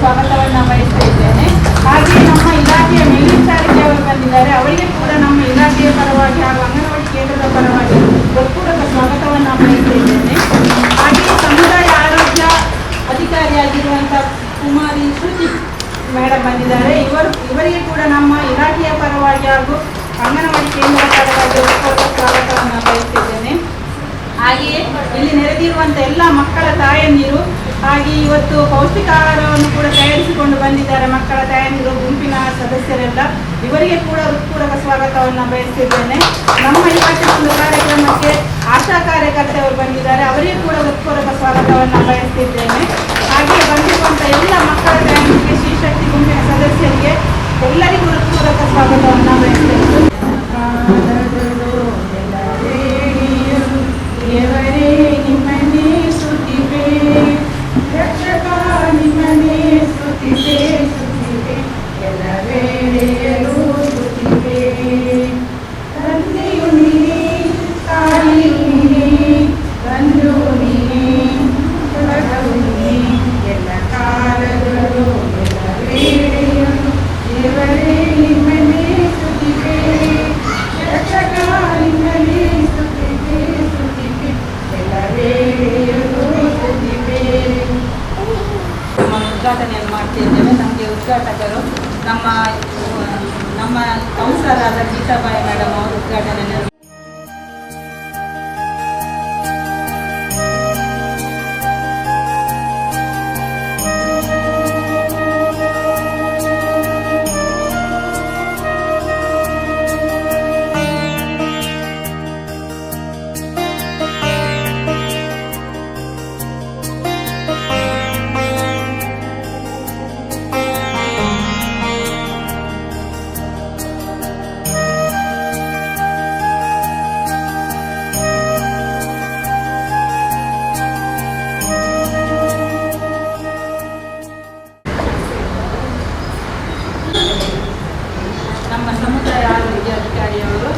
ಸ್ವಾಗತವನ್ನು ಬಯಸ್ತಾ ಇದ್ದೇನೆ. ಹಾಗೆಯೇ ನಮ್ಮ ಇಲಾಖೆಯ ಮೇಲ್ವಿಚಾರಕಿಯವರು ಬಂದಿದ್ದಾರೆ. ಅವರಿಗೆ ಕೂಡ ನಮ್ಮ ಇಲಾಖೆಯ ಪರವಾಗಿ ಹಾಗೂ ಅಂಗನವಾಡಿ ಕೇಂದ್ರದ ಪರವಾಗಿ ಹೃತ್ಪೂರ್ವಕ ಸ್ವಾಗತವನ್ನು ಬಯಸ್ತಾ ಇದ್ದೇನೆ. ಹಾಗೆಯೇ ಸಮುದಾಯ ಆರೋಗ್ಯ ಅಧಿಕಾರಿಯಾಗಿರುವಂಥ ಕುಮಾರಿ ಶ್ರುತಿ ಮೇಡಮ್ ಬಂದಿದ್ದಾರೆ. ಇವರಿಗೆ ಕೂಡ ನಮ್ಮ ಇಲಾಖೆಯ ಪರವಾಗಿ ಹಾಗೂ ಅಂಗನವಾಡಿ ಕೇಂದ್ರದ ಪರವಾಗಿ ಹೃತ್ಪೂರ್ವಕ ಸ್ವಾಗತವನ್ನು ಬಯಸ್ತಿದ್ದೇನೆ. ಹಾಗೆಯೇ ಇಲ್ಲಿ ನೆರೆದಿರುವಂಥ ಎಲ್ಲ ಮಕ್ಕಳ ತಾಯಂದಿರು ಹಾಗೆ ಇವತ್ತು ಪೌಷ್ಟಿಕ ಆಹಾರವನ್ನು ಕೂಡ ತಯಾರಿಸಿಕೊಂಡು ಬಂದಿದ್ದಾರೆ. ಮಕ್ಕಳ ತಾಯಂದಿರು ಗುಂಪಿನ ಸದಸ್ಯರೆಲ್ಲ ಇವರಿಗೆ ಕೂಡ ಹೃತ್ಪೂರ್ವಕ ಸ್ವಾಗತವನ್ನು ಬಯಸ್ತಿದ್ದೇನೆ. ನಮ್ಮ ಇಲಾಖೆ ಒಂದು ಕಾರ್ಯಕ್ರಮಕ್ಕೆ ಆಶಾ ಕಾರ್ಯಕರ್ತೆಯವರು ಬಂದಿದ್ದಾರೆ. ಅವರಿಗೆ ಕೂಡ ಹೃತ್ಪೂರ್ವಕ ಸ್ವಾಗತವನ್ನು ಬಯಸ್ತಿದ್ದೇನೆ. ಹಾಗೆ ಬಂದಿರುವಂಥ ಎಲ್ಲ ಮಕ್ಕಳ ತಾಯಂದಿರಿಗೆ ಶ್ರೀಶಕ್ತಿ ಗುಂಪಿನ ಸದಸ್ಯರಿಗೆ ಎಲ್ಲರಿಗೂ ಹೃತ್ಪೂರ್ವಕ ಸ್ವಾಗತವನ್ನು ಬಯಸ್ತಿದ್ದೇನೆ. ಉದ್ಘಾಟನೆಯನ್ನು ಮಾಡ್ತಿದ್ದೇವೆ. ನಮಗೆ ಉದ್ಘಾಟಕರು ನಮ್ಮ ಕೌನ್ಸಿಲರ್ ಆದ ಗೀತಾಬಾಯಿ ಮೇಡಮ್ ಅವರು ಉದ್ಘಾಟನೆಯನ್ನು ನಮ್ಮ ಸಮುದಾಯ ಆರೋಗ್ಯ ಅಧಿಕಾರಿಯವರು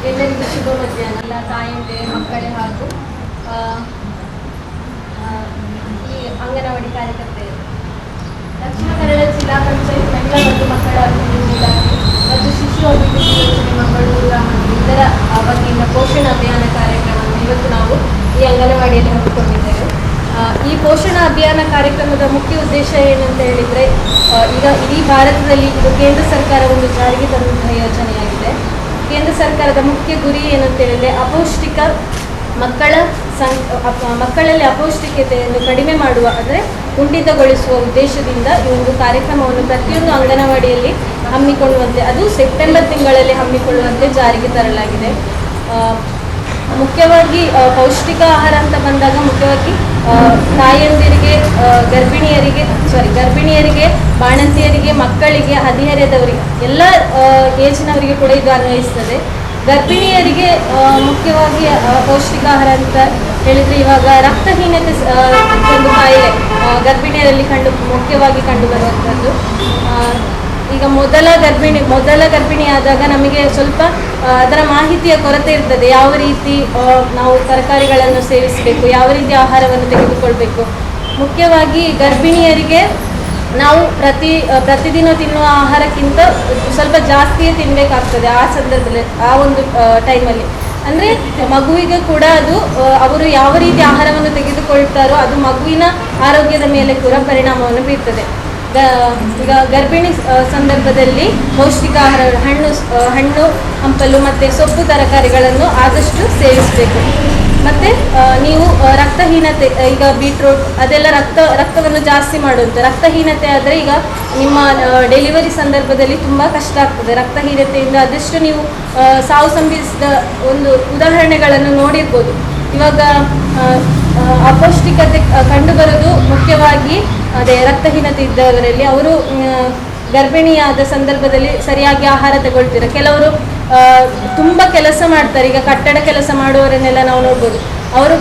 ಎಲ್ಲರಿಗೂ ಶುಭ ಮಧ್ಯಾಹ್ನ. ಎಲ್ಲ ತಾಯಂದಿರ ಮಕ್ಕಳೇ ಹಾಗೂ ಈ ಅಂಗನವಾಡಿ ಕಾರ್ಯಕರ್ತೆಯರು ದಕ್ಷಿಣ ಕನ್ನಡ ಜಿಲ್ಲಾ ಪಂಚಾಯತ್ ಮಹಿಳಾ ಮತ್ತು ಮಕ್ಕಳ ಅಭಿವೃದ್ಧಿ ಇಲಾಖೆ ಮತ್ತು ಶಿಶು ಅಭಿವೃದ್ಧಿ ಯೋಜನೆ ಮಂಗಳೂರು ಮತ್ತು ಇದರ ವತಿಯಿಂದ ಪೋಷಣ ಅಭಿಯಾನ ಕಾರ್ಯಕ್ರಮವನ್ನು ಇವತ್ತು ನಾವು ಈ ಅಂಗನವಾಡಿಯಲ್ಲಿ ಹಮ್ಮಿಕೊಂಡಿದ್ದೇವೆ. ಈ ಪೋಷಣ ಅಭಿಯಾನ ಕಾರ್ಯಕ್ರಮದ ಮುಖ್ಯ ಉದ್ದೇಶ ಏನಂತ ಹೇಳಿದರೆ, ಈಗ ಇಡೀ ಭಾರತದಲ್ಲಿ ಇದು ಕೇಂದ್ರ ಸರ್ಕಾರ ಒಂದು ಜಾರಿಗೆ ತಂದಂತಹ ಯೋಜನೆಯಾಗಿದೆ. ಕೇಂದ್ರ ಸರ್ಕಾರದ ಮುಖ್ಯ ಗುರಿ ಏನಂತ ಹೇಳಿದರೆ ಅಪೌಷ್ಟಿಕ ಮಕ್ಕಳಲ್ಲಿ ಅಪೌಷ್ಟಿಕತೆಯನ್ನು ಕಡಿಮೆ ಮಾಡುವ, ಅಂದರೆ ಕುಂಠಿತಗೊಳಿಸುವ ಉದ್ದೇಶದಿಂದ ಈ ಒಂದು ಕಾರ್ಯಕ್ರಮವನ್ನು ಪ್ರತಿಯೊಂದು ಅಂಗನವಾಡಿಯಲ್ಲಿ ಹಮ್ಮಿಕೊಳ್ಳುವಂತೆ, ಅದು ಸೆಪ್ಟೆಂಬರ್ ತಿಂಗಳಲ್ಲಿ ಹಮ್ಮಿಕೊಳ್ಳುವಂತೆ ಜಾರಿಗೆ ತರಲಾಗಿದೆ. ಮುಖ್ಯವಾಗಿ ಪೌಷ್ಟಿಕ ಆಹಾರ ಅಂತ ಬಂದಾಗ ಮುಖ್ಯವಾಗಿ ತಾಯಂದಿರಿಗೆ, ಗರ್ಭಿಣಿಯರಿಗೆ, ಬಾಣಂತಿಯರಿಗೆ, ಮಕ್ಕಳಿಗೆ, ಹದಿಹರೆಯದವರಿಗೆ, ಎಲ್ಲ ಏಜಿನವರಿಗೆ ಕೂಡ ಇದು ಅನ್ವಯಿಸ್ತದೆ. ಗರ್ಭಿಣಿಯರಿಗೆ ಮುಖ್ಯವಾಗಿ ಪೌಷ್ಟಿಕ ಆಹಾರ ಅಂತ ಹೇಳಿದರೆ, ಇವಾಗ ರಕ್ತಹೀನತೆ ಒಂದು ಕಾಯಿಲೆ ಗರ್ಭಿಣಿಯರಲ್ಲಿ ಮುಖ್ಯವಾಗಿ ಕಂಡುಬರುವಂಥದ್ದು. ಈಗ ಮೊದಲ ಗರ್ಭಿಣಿ ಆದಾಗ ನಮಗೆ ಸ್ವಲ್ಪ ಅದರ ಮಾಹಿತಿಯ ಕೊರತೆ ಇರ್ತದೆ. ಯಾವ ರೀತಿ ನಾವು ತರಕಾರಿಗಳನ್ನು ಸೇವಿಸಬೇಕು, ಯಾವ ರೀತಿ ಆಹಾರವನ್ನು ತೆಗೆದುಕೊಳ್ಬೇಕು. ಮುಖ್ಯವಾಗಿ ಗರ್ಭಿಣಿಯರಿಗೆ ನಾವು ಪ್ರತಿದಿನ ತಿನ್ನುವ ಆಹಾರಕ್ಕಿಂತ ಸ್ವಲ್ಪ ಜಾಸ್ತಿಯೇ ತಿನ್ನಬೇಕಾಗ್ತದೆ ಆ ಸಂದರ್ಭದಲ್ಲಿ, ಆ ಒಂದು ಟೈಮಲ್ಲಿ. ಅಂದರೆ ಮಗುವಿಗೆ ಕೂಡ ಅದು ಅವರು ಯಾವ ರೀತಿ ಆಹಾರವನ್ನು ತೆಗೆದುಕೊಳ್ತಾರೋ ಅದು ಮಗುವಿನ ಆರೋಗ್ಯದ ಮೇಲೆ ಕೂಡ ಪರಿಣಾಮವನ್ನು ಬೀರ್ತದೆ. ಈಗ ಗರ್ಭಿಣಿ ಸಂದರ್ಭದಲ್ಲಿ ಪೌಷ್ಟಿಕ ಆಹಾರ, ಹಣ್ಣು ಹಂಪಲು ಮತ್ತು ಸೊಪ್ಪು ತರಕಾರಿಗಳನ್ನು ಆದಷ್ಟು ಸೇವಿಸಬೇಕು. ಮತ್ತು ನೀವು ರಕ್ತಹೀನತೆ, ಈಗ ಬೀಟ್ರೂಟ್ ಅದೆಲ್ಲ ರಕ್ತವನ್ನು ಜಾಸ್ತಿ ಮಾಡುವಂಥ, ರಕ್ತಹೀನತೆ ಆದರೆ ಈಗ ನಿಮ್ಮ ಡೆಲಿವರಿ ಸಂದರ್ಭದಲ್ಲಿ ತುಂಬ ಕಷ್ಟ ಆಗ್ತದೆ. ರಕ್ತಹೀನತೆಯಿಂದ ಅದೆಷ್ಟು ನೀವು ಸಾವು ಸಂಭವಿಸಿದ ಒಂದು ಉದಾಹರಣೆಗಳನ್ನು ನೋಡಿರ್ಬೋದು. ಇವಾಗ ಅಪೌಷ್ಟಿಕತೆ ಕಂಡುಬರೋದು ಮುಖ್ಯವಾಗಿ ಅದೇ ರಕ್ತಹೀನತೆ ಇದ್ದವರಲ್ಲಿ. ಅವರು ಗರ್ಭಿಣಿಯಾದ ಸಂದರ್ಭದಲ್ಲಿ ಸರಿಯಾಗಿ ಆಹಾರ ತಗೊಳ್ತೀರ. ಕೆಲವರು ತುಂಬ ಕೆಲಸ ಮಾಡ್ತಾರೆ. ಈಗ ಕಟ್ಟಡ ಕೆಲಸ ಮಾಡುವವರನ್ನೆಲ್ಲ ನಾವು ನೋಡ್ಬೋದು. ಅವರು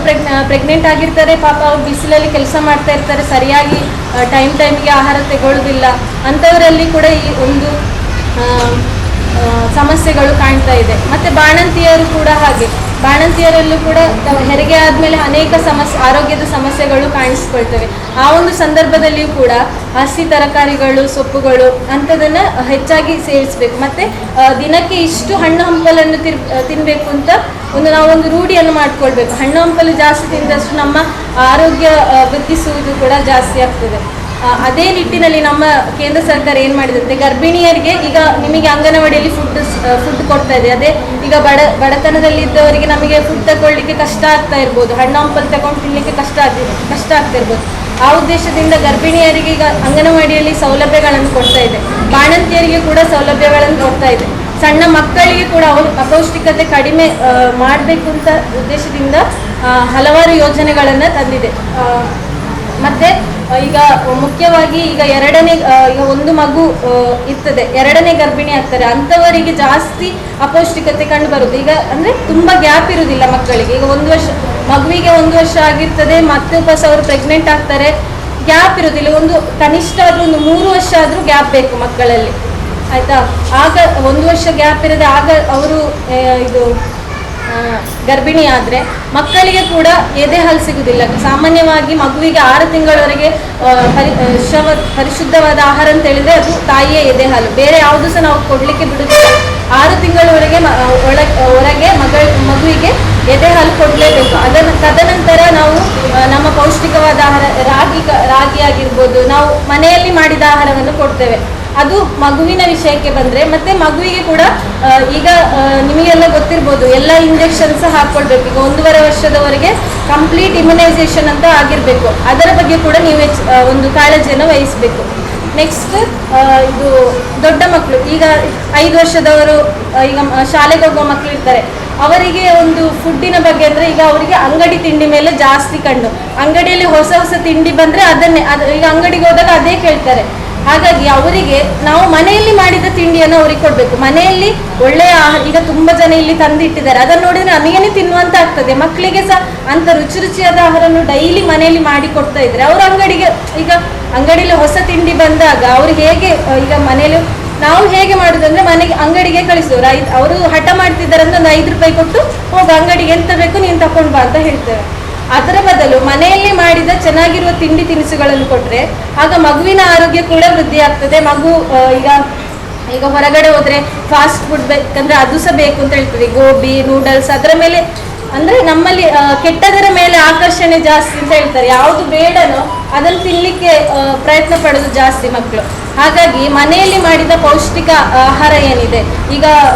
ಪ್ರೆಗ್ನೆಂಟ್ ಆಗಿರ್ತಾರೆ, ಪಾಪ ಅವ್ರು ಬಿಸಿಲಲ್ಲಿ ಕೆಲಸ ಮಾಡ್ತಾ ಇರ್ತಾರೆ, ಸರಿಯಾಗಿ ಟೈಮ್ಗೆ ಆಹಾರ ತಗೊಳ್ಳೋದಿಲ್ಲ. ಅಂಥವರಲ್ಲಿ ಕೂಡ ಈ ಒಂದು ಸಮಸ್ಯೆಗಳು ಕಾಣ್ತಾ ಇದೆ. ಮತ್ತು ಬಾಣಂತಿಯರು ಕೂಡ ಹಾಗೆ ಬಾಣಂತಿಯರಲ್ಲೂ ಕೂಡ ಹೆರಿಗೆ ಆದಮೇಲೆ ಅನೇಕ ಆರೋಗ್ಯದ ಸಮಸ್ಯೆಗಳು ಕಾಣಿಸ್ಕೊಳ್ತವೆ. ಆ ಒಂದು ಸಂದರ್ಭದಲ್ಲಿಯೂ ಕೂಡ ಹಸಿ ತರಕಾರಿಗಳು, ಸೊಪ್ಪುಗಳು ಅಂಥದನ್ನು ಹೆಚ್ಚಾಗಿ ಸೇವಿಸಬೇಕು. ಮತ್ತು ದಿನಕ್ಕೆ ಇಷ್ಟು ಹಣ್ಣು ಹಂಪಲನ್ನು ತಿನ್ನಬೇಕು ಅಂತ ನಾವೊಂದು ರೂಢಿಯನ್ನು ಮಾಡ್ಕೊಳ್ಬೇಕು. ಹಣ್ಣು ಹಂಪಲು ಜಾಸ್ತಿ ತಿಂದಷ್ಟು ನಮ್ಮ ಆರೋಗ್ಯ ವೃದ್ಧಿಸುವುದು ಕೂಡ ಜಾಸ್ತಿ ಆಗ್ತದೆ. ಅದೇ ನಿಟ್ಟಿನಲ್ಲಿ ನಮ್ಮ ಕೇಂದ್ರ ಸರ್ಕಾರ ಏನು ಮಾಡಿದಂತೆ, ಗರ್ಭಿಣಿಯರಿಗೆ ಈಗ ನಿಮಗೆ ಅಂಗನವಾಡಿಯಲ್ಲಿ ಫುಡ್ ಕೊಡ್ತಾ ಇದೆ. ಅದೇ ಈಗ ಬಡತನದಲ್ಲಿದ್ದವರಿಗೆ ನಮಗೆ ಫುಡ್ ತಗೊಳ್ಳಿಕ್ಕೆ ಕಷ್ಟ ಆಗ್ತಾ ಇರ್ಬೋದು, ಹಣ್ಣು ಹಂಪಲು ತಗೊಂಡು ತಿನ್ನಲಿಕ್ಕೆ ಕಷ್ಟ ಆಗ್ತಾ ಇರ್ಬೋದು. ಆ ಉದ್ದೇಶದಿಂದ ಗರ್ಭಿಣಿಯರಿಗೆ ಈಗ ಅಂಗನವಾಡಿಯಲ್ಲಿ ಸೌಲಭ್ಯಗಳನ್ನು ಕೊಡ್ತಾ ಇದೆ. ಬಾಣಂತಿಯರಿಗೆ ಕೂಡ ಸೌಲಭ್ಯಗಳನ್ನು ಕೊಡ್ತಾ ಇದೆ. ಸಣ್ಣ ಮಕ್ಕಳಿಗೆ ಕೂಡ ಅಪೌಷ್ಟಿಕತೆ ಕಡಿಮೆ ಮಾಡಬೇಕು ಅಂತ ಉದ್ದೇಶದಿಂದ ಹಲವಾರು ಯೋಜನೆಗಳನ್ನು ತಂದಿದೆ. ಮತ್ತು ಈಗ ಮುಖ್ಯವಾಗಿ ಈಗ ಈಗ ಒಂದು ಮಗು ಇರ್ತದೆ, ಎರಡನೇ ಗರ್ಭಿಣಿ ಆಗ್ತಾರೆ, ಅಂಥವರಿಗೆ ಜಾಸ್ತಿ ಅಪೌಷ್ಟಿಕತೆ ಕಂಡು ಬರುವುದು. ಈಗ ಅಂದರೆ ತುಂಬ ಗ್ಯಾಪ್ ಇರುವುದಿಲ್ಲ ಮಕ್ಕಳಿಗೆ. ಈಗ ಮಗುವಿಗೆ 1 ವರ್ಷ ಆಗಿರ್ತದೆ, ಮತ್ತೆ ವಾಪಸ್ ಅವರು ಪ್ರೆಗ್ನೆಂಟ್ ಆಗ್ತಾರೆ, ಗ್ಯಾಪ್ ಇರುವುದಿಲ್ಲ. ಕನಿಷ್ಠ ಆದರೂ 3 ವರ್ಷ ಆದರೂ ಗ್ಯಾಪ್ ಬೇಕು ಮಕ್ಕಳಲ್ಲಿ, ಆಯಿತಾ. ಆಗ 1 ವರ್ಷ ಗ್ಯಾಪ್ ಇರದೆ ಆಗ ಅವರು ಗರ್ಭಿಣಿ ಆದರೆ ಮಕ್ಕಳಿಗೆ ಕೂಡ ಎದೆ ಹಾಲು ಸಿಗುವುದಿಲ್ಲ. ಸಾಮಾನ್ಯವಾಗಿ ಮಗುವಿಗೆ 6 ತಿಂಗಳವರೆಗೆ ಪರಿಶುದ್ಧವಾದ ಆಹಾರ ಅಂತ ಹೇಳಿದರೆ ಅದು ತಾಯಿಯ ಎದೆ ಹಾಲು, ಬೇರೆ ಯಾವುದು ಸಹ ನಾವು ಕೊಡಲಿಕ್ಕೆ ಬಿಡುತ್ತಿಲ್ಲ. 6 ತಿಂಗಳವರೆಗೆ ಹೊರಗೆ ಮಗುವಿಗೆ ಎದೆ ಹಾಲು ಕೊಡಲೇಬೇಕು. ತದನಂತರ ನಾವು ನಮ್ಮ ಪೌಷ್ಟಿಕವಾದ ಆಹಾರ ರಾಗಿ ಆಗಿರ್ಬೋದು, ನಾವು ಮನೆಯಲ್ಲಿ ಮಾಡಿದ ಆಹಾರವನ್ನು ಕೊಡ್ತೇವೆ. ಅದು ಮಗುವಿನ ವಿಷಯಕ್ಕೆ ಬಂದರೆ, ಮತ್ತು ಮಗುವಿಗೆ ಕೂಡ ಈಗ ನಿಮಗೆಲ್ಲ ಗೊತ್ತಿರ್ಬೋದು, ಎಲ್ಲ ಇಂಜೆಕ್ಷನ್ಸ್ ಹಾಕ್ಕೊಳ್ಬೇಕು. ಈಗ 1.5 ವರ್ಷದವರೆಗೆ ಕಂಪ್ಲೀಟ್ ಇಮ್ಯುನೈಸೇಷನ್ ಅಂತ ಆಗಿರಬೇಕು. ಅದರ ಬಗ್ಗೆ ಕೂಡ ನೀವು ಒಂದು ಕಾಳಜಿಯನ್ನು ವಹಿಸಬೇಕು. ನೆಕ್ಸ್ಟ್ ದೊಡ್ಡ ಮಕ್ಕಳು, ಈಗ 5 ವರ್ಷದವರು, ಈಗ ಶಾಲೆಗೆ ಹೋಗುವ ಮಕ್ಕಳು ಇರ್ತಾರೆ, ಅವರಿಗೆ ಒಂದು ಫುಡ್ಡಿನ ಬಗ್ಗೆ ಅಂದರೆ ಈಗ ಅವರಿಗೆ ಅಂಗಡಿ ತಿಂಡಿ ಮೇಲೆ ಜಾಸ್ತಿ ಕಣ್ಣು. ಅಂಗಡಿಯಲ್ಲಿ ಹೊಸ ತಿಂಡಿ ಬಂದರೆ ಈಗ ಅಂಗಡಿಗೆ ಹೋದಾಗ ಅದೇ ಕೇಳ್ತಾರೆ. ಹಾಗಾಗಿ ಅವರಿಗೆ ನಾವು ಮನೆಯಲ್ಲಿ ಮಾಡಿದ ತಿಂಡಿಯನ್ನು ಅವ್ರಿಗೆ ಕೊಡಬೇಕು. ಮನೆಯಲ್ಲಿ ಒಳ್ಳೆಯ ಆಹಾರ ಈಗ ತುಂಬ ಜನ ಇಲ್ಲಿ ತಂದಿಟ್ಟಿದ್ದಾರೆ, ಅದನ್ನು ನೋಡಿದರೆ ನಮಗೇನೆ ತಿನ್ನುವಂತ ಆಗ್ತದೆ. ಮಕ್ಕಳಿಗೆ ಸಹ ಅಂಥ ರುಚಿಯಾದ ಆಹಾರವನ್ನು ಡೈಲಿ ಮನೆಯಲ್ಲಿ ಮಾಡಿ ಕೊಡ್ತಾ ಇದ್ರೆ ಅವರು ಅಂಗಡಿಯಲ್ಲಿ ಹೊಸ ತಿಂಡಿ ಬಂದಾಗ ಅವರು ಹೇಗೆ, ಈಗ ಮನೆಯಲ್ಲಿ ನಾವು ಹೇಗೆ ಮಾಡೋದಂದ್ರೆ ಅಂಗಡಿಗೆ ಕಳಿಸೋರು. ಅವರು ಹಠ ಮಾಡ್ತಿದ್ದಾರೆ ಅಂದ್ರೆ 5 ರೂಪಾಯಿ ಕೊಟ್ಟು ಹೋಗ ಅಂಗಡಿಗೆ ಎಂತ ಬೇಕು ನೀನು ತಗೊಂಡು ಬಾ ಅಂತ ಹೇಳ್ತೇವೆ. ಅದರ ಬದಲು ಮನೆಯಲ್ಲಿ ಮಾಡಿದ ಚೆನ್ನಾಗಿರುವ ತಿಂಡಿ ತಿನಿಸುಗಳನ್ನು ಕೊಟ್ಟರೆ ಆಗ ಮಗುವಿನ ಆರೋಗ್ಯ ಕೂಡ ವೃದ್ಧಿ ಆಗ್ತದೆ. ಮಗು ಈಗ ಹೊರಗಡೆ ಹೋದರೆ ಫಾಸ್ಟ್ ಫುಡ್ ಬೇಕಂದ್ರೆ ಅದು ಸಹ ಬೇಕು ಅಂತ ಹೇಳ್ತದೆ. ಗೋಬಿ, ನೂಡಲ್ಸ್, ಅದರ ಮೇಲೆ ಅಂದರೆ ನಮ್ಮಲ್ಲಿ ಕೆಟ್ಟದರ ಮೇಲೆ ಆಕರ್ಷಣೆ ಜಾಸ್ತಿ ಅಂತ ಹೇಳ್ತಾರೆ. ಯಾವುದು ಬೇಡನೋ ಅದನ್ನು ತಿನ್ನಲಿಕ್ಕೆ ಪ್ರಯತ್ನ ಪಡೋದು ಜಾಸ್ತಿ ಮಕ್ಕಳು. ಹಾಗಾಗಿ ಮನೆಯಲ್ಲಿ ಮಾಡಿದ ಪೌಷ್ಟಿಕ ಆಹಾರ ಏನಿದೆ, ಈಗ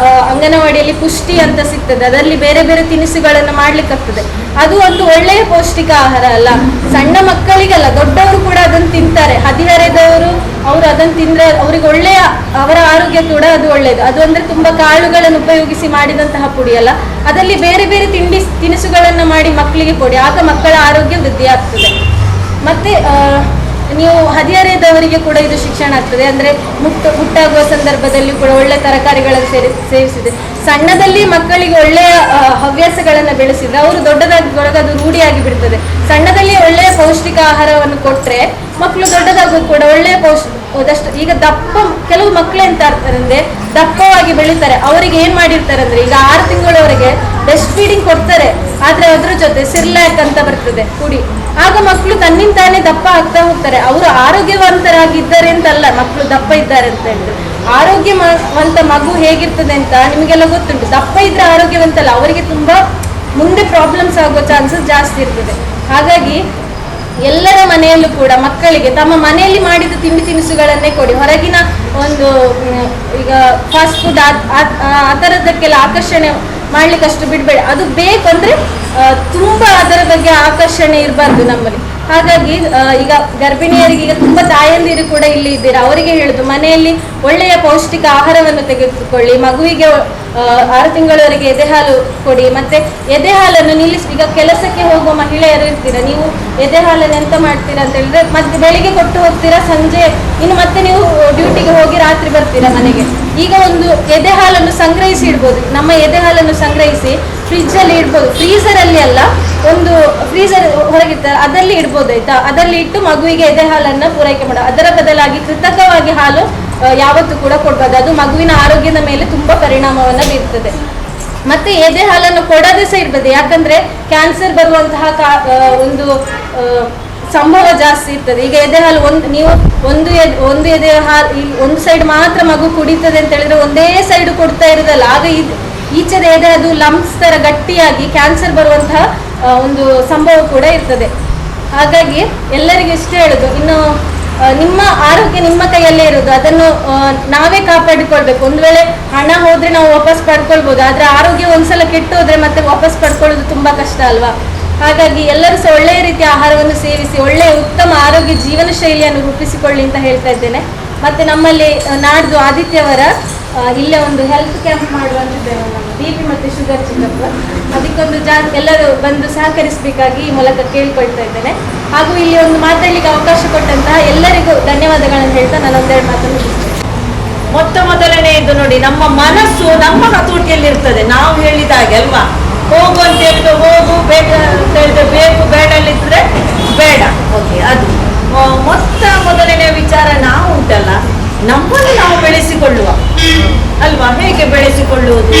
ಅಂಗನವಾಡಿಯಲ್ಲಿ ಪುಷ್ಟಿ ಅಂತ ಸಿಗ್ತದೆ, ಅದರಲ್ಲಿ ಬೇರೆ ಬೇರೆ ತಿನಿಸುಗಳನ್ನು ಮಾಡ್ಲಿಕ್ಕಾಗ್ತದೆ. ಅದು ಒಂದು ಒಳ್ಳೆಯ ಪೌಷ್ಟಿಕ ಆಹಾರ ಅಲ್ಲ. ಸಣ್ಣ ಮಕ್ಕಳಿಗಲ್ಲ, ದೊಡ್ಡವರು ಕೂಡ ಅದನ್ನು ತಿಂತಾರೆ. ಹದಿಹರೆಯದವರು ಅವರು ಅದನ್ನು ತಿಂದರೆ ಅವರಿಗೆ ಒಳ್ಳೆಯ, ಅವರ ಆರೋಗ್ಯ ಕೂಡ ಅದು ಒಳ್ಳೆಯದು. ಅದು ಅಂದರೆ ತುಂಬ ಕಾಳುಗಳನ್ನು ಉಪಯೋಗಿಸಿ ಮಾಡಿದಂತಹ ಪುಡಿ ಅಲ್ಲ, ಅದರಲ್ಲಿ ಬೇರೆ ಬೇರೆ ತಿನಿಸುಗಳನ್ನು ಮಾಡಿ ಮಕ್ಕಳಿಗೆ ಕೊಡಿ, ಆಗ ಮಕ್ಕಳ ಆರೋಗ್ಯ ವೃದ್ಧಿ ಆಗ್ತದೆ. ಮತ್ತು ನೀವು ಹದಿಹರೆಯದವರಿಗೆ ಕೂಡ ಇದು ಶಿಕ್ಷಣ ಆಗ್ತದೆ. ಅಂದರೆ ಮುಟ್ಟಾಗುವ ಸಂದರ್ಭದಲ್ಲಿ ಕೂಡ ಒಳ್ಳೆ ತರಕಾರಿಗಳನ್ನು ಸೇವಿಸಿದೆ. ಸಣ್ಣದಲ್ಲಿ ಮಕ್ಕಳಿಗೆ ಒಳ್ಳೆಯ ಹವ್ಯಾಸಗಳನ್ನು ಬೆಳೆಸಿದ್ರೆ ಅವರು ದೊಡ್ಡದಾಗುವಾಗ ಅದು ರೂಢಿಯಾಗಿ ಬಿಡ್ತದೆ. ಸಣ್ಣದಲ್ಲಿ ಒಳ್ಳೆಯ ಪೌಷ್ಟಿಕ ಆಹಾರವನ್ನು ಕೊಟ್ಟರೆ ಮಕ್ಕಳು ದೊಡ್ಡದಾಗೋದು ಕೂಡ ಒಳ್ಳೆಯ ಈಗ ಕೆಲವು ಮಕ್ಕಳು ಎಂತ ಆಗ್ತಾರೆ ಅಂದರೆ ದಪ್ಪವಾಗಿ ಬೆಳೀತಾರೆ. ಅವರಿಗೆ ಏನು ಮಾಡಿರ್ತಾರೆ ಅಂದರೆ ಈಗ 6 ತಿಂಗಳವರೆಗೆ ಬ್ರೆಸ್ಟ್ ಫೀಡಿಂಗ್ ಕೊಡ್ತಾರೆ, ಆದರೆ ಅದ್ರ ಜೊತೆ ಸಿರ್ಲ್ಯಾಕ್ ಅಂತ ಬರ್ತದೆ ಪುಡಿ. ಆಗ ಮಕ್ಕಳು ತನ್ನಿಂತಾನೇ ದಪ್ಪ ಆಗ್ತಾ ಹೋಗ್ತಾರೆ. ಅವರು ಆರೋಗ್ಯವಂತರಾಗಿದ್ದಾರೆ ಅಂತಲ್ಲ ಮಕ್ಕಳು ದಪ್ಪ ಇದ್ದಾರೆ ಅಂತ ಹೇಳಿದ್ರೆ. ಆರೋಗ್ಯವಂತ ಮಗು ಹೇಗಿರ್ತದೆ ಅಂತ ನಿಮಗೆಲ್ಲ ಗೊತ್ತುಂಟು. ದಪ್ಪ ಇದ್ರೆ ಆರೋಗ್ಯವಂತಲ್ಲ, ಅವರಿಗೆ ತುಂಬ ಮುಂದೆ ಪ್ರಾಬ್ಲಮ್ಸ್ ಆಗೋ ಚಾನ್ಸಸ್ ಜಾಸ್ತಿ ಇರ್ತದೆ. ಹಾಗಾಗಿ ಎಲ್ಲರ ಮನೆಯಲ್ಲೂ ಕೂಡ ಮಕ್ಕಳಿಗೆ ತಮ್ಮ ಮನೆಯಲ್ಲಿ ಮಾಡಿದ ತಿಂಡಿ ತಿನಿಸುಗಳನ್ನೇ ಕೊಡಿ. ಹೊರಗಿನ ಈಗ ಫಾಸ್ಟ್ ಫುಡ್ ಆ ಥರದಕ್ಕೆಲ್ಲ ಆಕರ್ಷಣೆ ಮಾಡ್ಲಿಕ್ಕೆ ಅಷ್ಟು ಬಿಡಬೇಡಿ. ಅದು ಬೇಕು ಅಂದರೆ ತುಂಬ ಅದರ ಬಗ್ಗೆ ಆಕರ್ಷಣೆ ಇರಬಾರ್ದು ನಮ್ಮಲ್ಲಿ. ಹಾಗಾಗಿ ಈಗ ಗರ್ಭಿಣಿಯರಿಗೆ ಈಗ ತುಂಬ ತಾಯಂದಿರು ಕೂಡ ಇಲ್ಲಿ ಇದ್ದೀರಾ, ಅವರಿಗೆ ಹೇಳುದು ಮನೆಯಲ್ಲಿ ಒಳ್ಳೆಯ ಪೌಷ್ಟಿಕ ಆಹಾರವನ್ನು ತೆಗೆದುಕೊಳ್ಳಿ. ಮಗುವಿಗೆ 6 ತಿಂಗಳವರೆಗೆ ಎದೆ ಹಾಲು ಕೊಡಿ. ಮತ್ತು ಎದೆ ಹಾಲನ್ನು ನಿಲ್ಲಿಸಿ. ಈಗ ಕೆಲಸಕ್ಕೆ ಹೋಗುವ ಮಹಿಳೆಯರು ಇರ್ತೀರಾ, ನೀವು ಎದೆ ಹಾಲನ್ನು ಎಂತ ಮಾಡ್ತೀರಾ ಅಂತ ಹೇಳಿದ್ರೆ ಮತ್ತೆ ಬೆಳಿಗ್ಗೆ ಕೊಟ್ಟು ಹೋಗ್ತೀರಾ, ಸಂಜೆ ಇನ್ನು ಮತ್ತೆ ನೀವು ಡ್ಯೂಟಿಗೆ ಹೋಗಿ ರಾತ್ರಿ ಬರ್ತೀರಾ ಮನೆಗೆ. ಈಗ ಒಂದು ಎದೆ ಹಾಲನ್ನು ಸಂಗ್ರಹಿಸಿ ಇಡ್ಬೋದು. ನಮ್ಮ ಎದೆ ಹಾಲನ್ನು ಸಂಗ್ರಹಿಸಿ ಫ್ರಿಜ್ಜಲ್ಲಿ ಇಡ್ಬೋದು. ಫ್ರೀಸರಲ್ಲಿ ಅಲ್ಲ, ಒಂದು ಫ್ರೀಸರ್ ಹೊರಗಿರ್ತಾರೆ ಅದರಲ್ಲಿ ಇಡ್ಬೋದು, ಆಯ್ತಾ. ಅದರಲ್ಲಿ ಇಟ್ಟು ಮಗುವಿಗೆ ಎದೆ ಹಾಲನ್ನು ಪೂರೈಕೆ ಮಾಡೋ. ಅದರ ಬದಲಾಗಿ ಕೃತಕವಾಗಿ ಹಾಲು ಯಾವತ್ತೂ ಕೂಡ ಕೊಡ್ಬಾರ್ದು. ಅದು ಮಗುವಿನ ಆರೋಗ್ಯದ ಮೇಲೆ ತುಂಬ ಪರಿಣಾಮವನ್ನು ಬೀರ್ತದೆ. ಮತ್ತೆ ಎದೆ ಹಾಲನ್ನು ಕೊಡದೆ ಸಹ ಇರ್ತದೆ. ಯಾಕಂದ್ರೆ ಕ್ಯಾನ್ಸರ್ ಬರುವಂತಹ ಒಂದು ಸಂಭವ ಜಾಸ್ತಿ ಇರ್ತದೆ. ಈಗ ಎದೆ ಹಾಲು ನೀವು ಒಂದು ಎದೆ ಹಾಲು ಒಂದು ಸೈಡ್ ಮಾತ್ರ ಮಗು ಕುಡಿತದೆ ಅಂತ ಹೇಳಿದ್ರೆ ಒಂದೇ ಸೈಡ್ ಕೊಡ್ತಾ ಇರೋದಲ್ಲ, ಆಗ ಈಚೆದ ಎದೆ ಅದು ಲಂಪ್ಸ್ ತರ ಗಟ್ಟಿಯಾಗಿ ಕ್ಯಾನ್ಸರ್ ಬರುವಂತಹ ಒಂದು ಸಂಭವ ಕೂಡ ಇರ್ತದೆ. ಹಾಗಾಗಿ ಎಲ್ಲರಿಗೂ ಇಷ್ಟ ಹೇಳುದು, ಇನ್ನು ನಿಮ್ಮ ಆರೋಗ್ಯ ನಿಮ್ಮ ಕೈಯಲ್ಲೇ ಇರೋದು, ಅದನ್ನು ನಾವೇ ಕಾಪಾಡಿಕೊಳ್ಬೇಕು. ಒಂದು ವೇಳೆ ಹಣ ಹೋದ್ರೆ ನಾವು ವಾಪಸ್ ಪಡ್ಕೊಳ್ಬಹುದು, ಆದ್ರೆ ಆರೋಗ್ಯ ಒಂದ್ಸಲ ಕೆಟ್ಟು ಹೋದ್ರೆ ಮತ್ತೆ ವಾಪಸ್ ಪಡ್ಕೊಳ್ಳೋದು ತುಂಬಾ ಕಷ್ಟ ಅಲ್ವಾ. ಹಾಗಾಗಿ ಎಲ್ಲರೂ ಸಹ ಒಳ್ಳೆಯ ರೀತಿಯ ಆಹಾರವನ್ನು ಸೇವಿಸಿ ಒಳ್ಳೆಯ ಉತ್ತಮ ಆರೋಗ್ಯ ಜೀವನ ಶೈಲಿಯನ್ನು ರೂಪಿಸಿಕೊಳ್ಳಿ ಅಂತ ಹೇಳ್ತಾ ಇದ್ದೇನೆ. ಮತ್ತೆ ನಮ್ಮಲ್ಲಿ ನಾಡ್ದು ಆದಿತ್ಯವಾರ ಇಲ್ಲೇ ಒಂದು ಹೆಲ್ತ್ ಕ್ಯಾಂಪ್ ಮಾಡುವಂತಿದ್ದೇವೆ, ನಮ್ಮ BP ಮತ್ತು ಶುಗರ್ ಚೆಕಪ್. ಅದಕ್ಕೊಂದು ಎಲ್ಲರೂ ಬಂದು ಸಹಕರಿಸಬೇಕಾಗಿ ಈ ಮೂಲಕ ಕೇಳ್ಕೊಳ್ತಾ ಇದ್ದೇನೆ. ಹಾಗೂ ಇಲ್ಲಿ ಒಂದು ಮಾತಾಡ್ಲಿಕ್ಕೆ ಅವಕಾಶ ಕೊಟ್ಟಂತಹ ಎಲ್ಲರಿಗೂ ಧನ್ಯವಾದಗಳನ್ನು ಹೇಳ್ತಾ ನಾನು ಒಂದೆರಡು ಮಾತನ್ನು ಮೊದಲನೇ ಇದು ನೋಡಿ, ನಮ್ಮ ಮನಸ್ಸು ನಮ್ಮ ಹತೋಟಿಯಲ್ಲಿ ಇರ್ತದೆ. ನಾವು ಹೇಳಿದಾಗೆ ಅಲ್ವಾ, ಹೋಗು ಅಂತ ಹೇಳಿದ್ರೆ ಹೋಗು, ಬೇಡ ಅಂತ ಹೇಳಿದ್ರೆ ಬೇಕು, ಬೇಡ ಅಲ್ಲಿದ್ರೆ ಬೇಡ. ಓಕೆ, ಅದು ಮೊದಲನೇ ವಿಚಾರ. ನಾವು ಉಂಟಲ್ಲ, ನಮ್ಮನ್ನು ನಾವು ಬೆಳೆಸಿಕೊಳ್ಳುವ ಅಲ್ವಾ. ಹೇಗೆ ಬೆಳೆಸಿಕೊಳ್ಳುವುದು?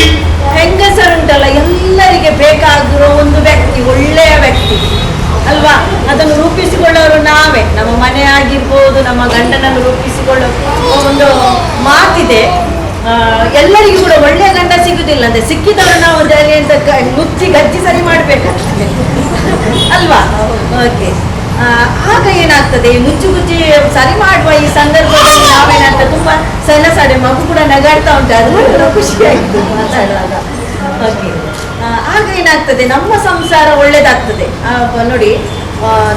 ಹೆಂಗಸರುಂಟಲ್ಲ, ಎಲ್ಲರಿಗೆ ಬೇಕಾಗಿರೋ ಒಂದು ವ್ಯಕ್ತಿ, ಒಳ್ಳೆಯ ವ್ಯಕ್ತಿ ಅಲ್ವಾ, ಅದನ್ನು ರೂಪಿಸಿಕೊಳ್ಳೋರು ನಾವೇ. ನಮ್ಮ ಮನೆ ಆಗಿರ್ಬೋದು, ನಮ್ಮ ಗಂಡನನ್ನು ರೂಪಿಸಿಕೊಳ್ಳೋ ಒಂದು ಮಾತಿದೆ. ಎಲ್ಲರಿಗೂ ಕೂಡ ಒಳ್ಳೆಯ ಗಂಡ ಸಿಗುದಿಲ್ಲ ಅಂದ್ರೆ ಸಿಕ್ಕಿದವರು ನಾವು ಅಂತ ಮುಚ್ಚಿ ಗಜ್ಜಿ ಸರಿ ಮಾಡ್ಬೇಕಾಗ್ತದೆ ಅಲ್ವಾ. ಓಕೆ, ಆಗ ಏನಾಗ್ತದೆ, ಮುಚ್ಚಿ ಸರಿ ಮಾಡುವ ಈ ಸಂದರ್ಭದಲ್ಲಿ ನಾವೇನಾಗ್ತದೆ, ತುಂಬಾ ಸಣ್ಣ ಮಗು ಕೂಡ ನಗಾಡ್ತಾ ಉಂಟು, ಅದು ಖುಷಿಯಾಗಿತ್ತು ಮಾತಾಡುವಾಗ. ಓಕೆ, ಆಗ ಏನಾಗ್ತದೆ, ನಮ್ಮ ಸಂಸಾರ ಒಳ್ಳೇದಾಗ್ತದೆ. ನೋಡಿ,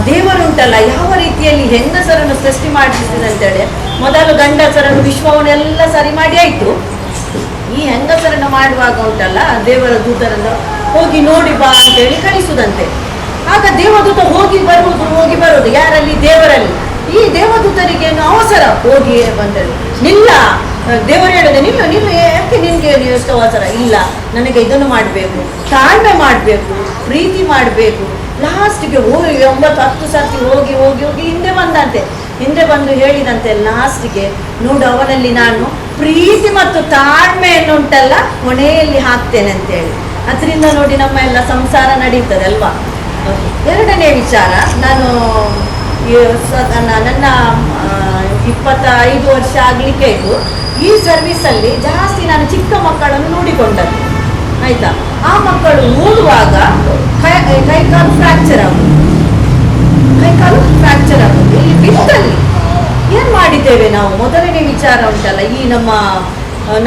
ದೇವರುಂಟಲ್ಲ ಯಾವ ರೀತಿಯಲ್ಲಿ ಹೆಂಗಸರನ್ನು ಸೃಷ್ಟಿ ಮಾಡಿಸಿದೆ ಅಂತೇಳಿ, ಮೊದಲು ಗಂಡಸರನ್ನು ವಿಶ್ವವನ್ನೆಲ್ಲ ಸರಿ ಮಾಡಿ ಆಯ್ತು. ಈ ಹೆಂಗಸರನ್ನು ಮಾಡುವಾಗ ಉಂಟಲ್ಲ, ದೇವರ ದೂತರನ್ನು ಹೋಗಿ ನೋಡಿ ಬಾ ಅಂತೇಳಿ ಕಳಿಸುದಂತೆ. ಆಗ ದೇವದೂತ ಹೋಗಿ ಬರುವುದು ಯಾರಲ್ಲಿ? ದೇವರಲ್ಲಿ. ಈ ದೇವದೂತರಿಗೆ ಅವಸರ ಹೋಗಿ ಬಂದರು. ನಿಲ್ಲ, ದೇವರು ಹೇಳಿದೆ, ನಿಲ್ಲು ಯಾಕೆ ನಿನ್ಗೆ ಎಷ್ಟು ಅವಸರ? ಇಲ್ಲ, ನನಗೆ ಇದನ್ನು ಮಾಡಬೇಕು, ತಾಳ್ಮೆ ಮಾಡಬೇಕು, ಪ್ರೀತಿ ಮಾಡಬೇಕು. ಲಾಸ್ಟ್ಗೆ ಹೋಗಿ 9-10 ಸರ್ತಿ ಹೋಗಿ ಹಿಂದೆ ಬಂದು ಹೇಳಿದಂತೆ ಲಾಸ್ಟ್ಗೆ, ನೋಡು ಅವನಲ್ಲಿ ನಾನು ಪ್ರೀತಿ ಮತ್ತು ತಾಳ್ಮೆಯನ್ನು ಉಂಟಲ್ಲ ಕೊನೆಯಲ್ಲಿ ಹಾಕ್ತೇನೆ ಅಂತೇಳಿ. ಅದರಿಂದ ನೋಡಿ ನಮ್ಮ ಎಲ್ಲ ಸಂಸಾರ ನಡೀತದೆ ಅಲ್ವಾ. ಎರಡನೇ ವಿಚಾರ, ನಾನು ನನ್ನ 25 ವರ್ಷ ಆಗಲಿಕ್ಕೆ ಇದ್ದು ಈ ಸರ್ವಿಸಲ್ಲಿ ಜಾಸ್ತಿ ನಾನು ಚಿಕ್ಕ ಮಕ್ಕಳನ್ನು ನೋಡಿಕೊಂಡದ್ದು ಆಯ್ತಾ. ಆ ಮಕ್ಕಳು ಓದುವಾಗ ಕೈಕಾಲು ಫ್ರಾಕ್ಚರ್ ಆಗುದು. ಈ ಬಿತ್ತಲ್ಲಿ ಏನ್ ಮಾಡಿದ್ದೇವೆ ನಾವು? ಮೊದಲನೇ ವಿಚಾರ ಉಂಟಲ್ಲ, ಈ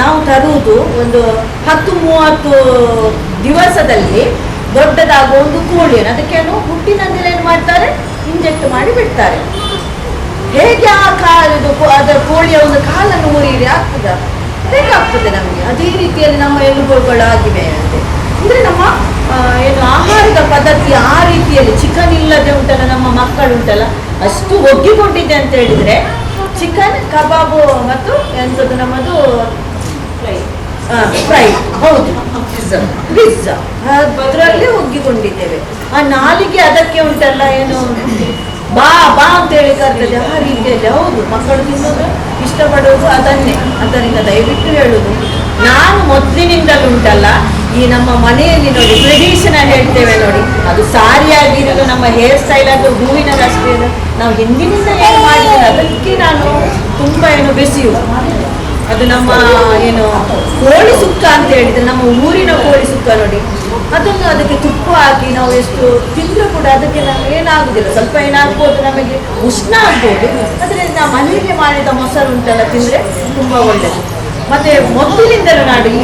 ನಾವು ತರುವುದು ಒಂದು 10-30 ದಿವಸದಲ್ಲಿ ದೊಡ್ಡದಾಗುವ ಒಂದು ಕೋಳಿಯನ್ನು, ಅದಕ್ಕೇನು ಹುಟ್ಟಿನಂದಿಲ್ಲ ಏನು ಮಾಡ್ತಾರೆ, ಇಂಜೆಕ್ಟ್ ಮಾಡಿ ಬಿಡ್ತಾರೆ. ಹೇಗೆ ಅದರ ಕೋಳಿಯ ಒಂದು ಕಾಲನ್ನು ಮುರಿಯಿರಿ ಆಗ್ತದ? ಹೇಗಾಗ್ತದೆ ನಮಗೆ? ಅದೇ ರೀತಿಯಲ್ಲಿ ನಮ್ಮ ಎಲುಬುಗಳು ಆಗಿವೆ ಅಂತೆ. ಅಂದ್ರೆ ನಮ್ಮ ಆಹಾರದ ಪದ್ಧತಿ ಆ ರೀತಿಯಲ್ಲಿ ಚಿಕನ್ ಇಲ್ಲದೆ ಉಂಟಲ್ಲ, ನಮ್ಮ ಮಕ್ಕಳು ಉಂಟಲ್ಲ ಅಷ್ಟು ಒಗ್ಗಿಕೊಂಡಿದೆ ಅಂತ ಹೇಳಿದ್ರೆ, ಚಿಕನ್ ಕಬಾಬು ಮತ್ತು ಎಂಥದ್ದು ನಮ್ಮದು ಫ್ರೈ, ಹೌದು, ಪಿಜ್ಜಾ, ಅದರಲ್ಲಿ ಒಗ್ಗಿಕೊಂಡಿದ್ದೇವೆ. ಆ ನಾಲಿಗೆ ಅದಕ್ಕೆ ಉಂಟಲ್ಲ ಏನು ಬಾ ಅಂತ ಹೇಳಿ ಕರ್ತದೆ. ಆ ರೀತಿಯಲ್ಲಿ ಹೌದು, ಮಕ್ಕಳು ತಿನ್ನೋದು ಇಷ್ಟಪಡೋದು ಅದನ್ನೇ. ಅದರಿಂದ ದಯವಿಟ್ಟು ಹೇಳುದು, ನಾನು ಮೊದಲಿನಿಂದಲೂ ಉಂಟಲ್ಲ ಈ ನಮ್ಮ ಮನೆಯಲ್ಲಿ ನೋಡಿ ಟ್ರೆಡಿಷನಲ್ ಹೇಳ್ತೇವೆ ನೋಡಿ, ಅದು ಸಾರಿ ಆಗಿರೋದು, ನಮ್ಮ ಹೇರ್ ಸ್ಟೈಲ್ ಅದು ಹೂವಿನದಷ್ಟೇ ನಾವು ಹಿಂದಿನಿಂದ ಏನು ಮಾಡಿದ್ದೇವೆ. ಅದಕ್ಕೆ ನಾನು ತುಂಬಾ ಬಿಸಿಯು ಅದು ನಮ್ಮ ಕೋಳಿ ಸುಕ್ಕ ಅಂತ ಹೇಳಿದ್ರೆ, ನಮ್ಮ ಊರಿನ ಕೋಳಿ ಸುಕ್ಕ ನೋಡಿ, ಅದನ್ನು ಅದಕ್ಕೆ ತುಪ್ಪ ಹಾಕಿ ನಾವು ಎಷ್ಟು ತಿಂದರೂ ಕೂಡ ಅದಕ್ಕೆ ನಮ್ಗೆ ಏನಾಗುದಿಲ್ಲ. ಸ್ವಲ್ಪ ಏನಾಗ್ಬೋದು, ನಮಗೆ ಉಷ್ಣ ಆಗ್ಬೋದು, ಆದರೆ ನಾವು ಮನೆಗೆ ಮಾಡಿದ ಮೊಸರು ಉಂಟಲ್ಲ ತಿಂದ್ರೆ ತುಂಬಾ ಒಳ್ಳೆಯದು. ಮತ್ತೆ ಮೊದಲಿನಿಂದಲೂ ನಾಡು ಈ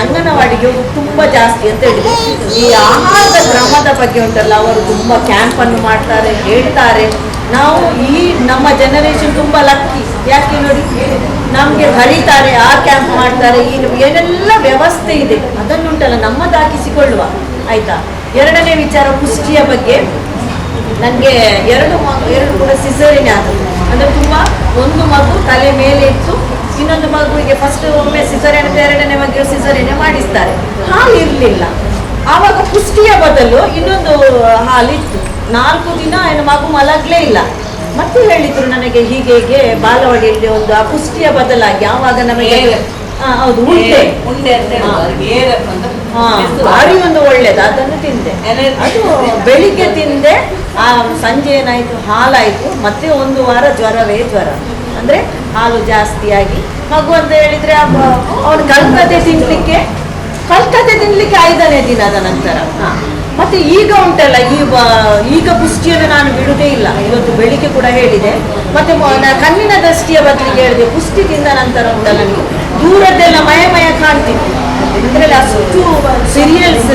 ಅಂಗನವಾಡಿಗೆ ತುಂಬಾ ಜಾಸ್ತಿ ಅಂತ ಹೇಳಿದ್ರೆ, ಈ ಆಹಾರದ ಕ್ರಮದ ಬಗ್ಗೆ ಉಂಟಲ್ಲ, ಅವರು ತುಂಬಾ ಕ್ಯಾಂಪ್ ಅನ್ನು ಮಾಡ್ತಾರೆ, ಹೇಳ್ತಾರೆ. ನಾವು ಈ ನಮ್ಮ ಜನರೇಷನ್ ತುಂಬಾ ಲಕ್ಕಿ. ಯಾಕೆ ನೋಡಿ, ನಮ್ಗೆ ಕರೀತಾರೆ, ಆ ಕ್ಯಾಂಪ್ ಮಾಡ್ತಾರೆ, ಏನೆಲ್ಲ ವ್ಯವಸ್ಥೆ ಇದೆ ಅದನ್ನುಂಟಲ್ಲ ನಮ್ಮದಾಗಿಸಿಕೊಳ್ಳುವ ಆಯ್ತಾ. ಎರಡನೇ ವಿಚಾರ ಪುಷ್ಟಿಯ ಬಗ್ಗೆ. ನನಗೆ ಎರಡು ಕೂಡ ಸಿಸೇರಿಯನ್ ಆದದ್ದು. ಅಂದ್ರೆ ತುಂಬಾ ಒಂದು ಮಗು ತಲೆ ಮೇಲೆ ಇತ್ತು, ಇನ್ನೊಂದು ಮಗುವಿಗೆ ಫಸ್ಟ್ ಒಮ್ಮೆ ಸಿಸೇರಿಯನ್, ಎರಡನೇ ಮಗುವಿಗೆ ಸಿಸೇರಿಯನ್ ಮಾಡಿಸ್ತಾರೆ. ಹಾಲು ಇರಲಿಲ್ಲ. ಆವಾಗ ಪುಷ್ಟಿಯ ಬದಲು ಇನ್ನೊಂದು ಹಾಲಿತ್ತು. 4 ದಿನ ಮಗು ಮಲಗಲೇ ಇಲ್ಲ. ಮತ್ತೆ ಹೇಳಿದ್ರು ನನಗೆ, ಹೀಗೆ ಬಾಲವಾಡಿಯಲ್ಲಿ ಒಂದು ಆ ಪುಷ್ಟಿಯ ಬದಲಾಗಿ ಆವಾಗ ನಮಗೆ ಹೌದು, ಉಂಡೆ ಉಂಡೆ ಅಂತ ಹೇಳುದು. ಅದಕ್ಕೆ ಏರಪ್ಪ ಅಂತ ಹೆಸರು. ಭಾರಿ ಒಂದು ಒಳ್ಳೇದು, ಅದನ್ನು ತಿಂದೆ. ಅದು ಬೆಳಿಗ್ಗೆ ತಿಂದೆ, ಸಂಜೆ ಏನಾಯ್ತು ಹಾಲಾಯ್ತು, ಮತ್ತೆ ಒಂದು ವಾರ ಜ್ವರವೇ ಜ್ವರ. ಅಂದ್ರೆ ಹಾಲು ಜಾಸ್ತಿಯಾಗಿ ಮಗು ಅಂತ ಹೇಳಿದ್ರೆ ಅವನು ಕಲ್ಕತೆ ತಿನ್ಲಿಕ್ಕೆ 5ನೇ ದಿನದ ನಂತರ. ಮತ್ತೆ ಈಗ ಉಂಟಲ್ಲ, ಈಗ ಪುಷ್ಟಿಯನ್ನು ನಾನು ಬಿಡುವುದೇ ಇಲ್ಲ. ಇವತ್ತು ಬೆಳಿಗ್ಗೆ ಕೂಡ ಹೇಳಿದೆ. ಮತ್ತೆ ಕಣ್ಣಿನ ದೃಷ್ಟಿಯ ಬದಲಿಗೆ ಹೇಳಿದೆ, ಪುಷ್ಟಿ ತಿಂದ ನಂತರ ಉಂಟಲ್ಲ ನನಗೆ ದೂರದ್ದೆಲ್ಲ ಮಯ ಕಾಣ್ತಿತ್ತು. ಇದರಲ್ಲಿ ಅಷ್ಟು ಸಿರಿಯಲ್ಸ್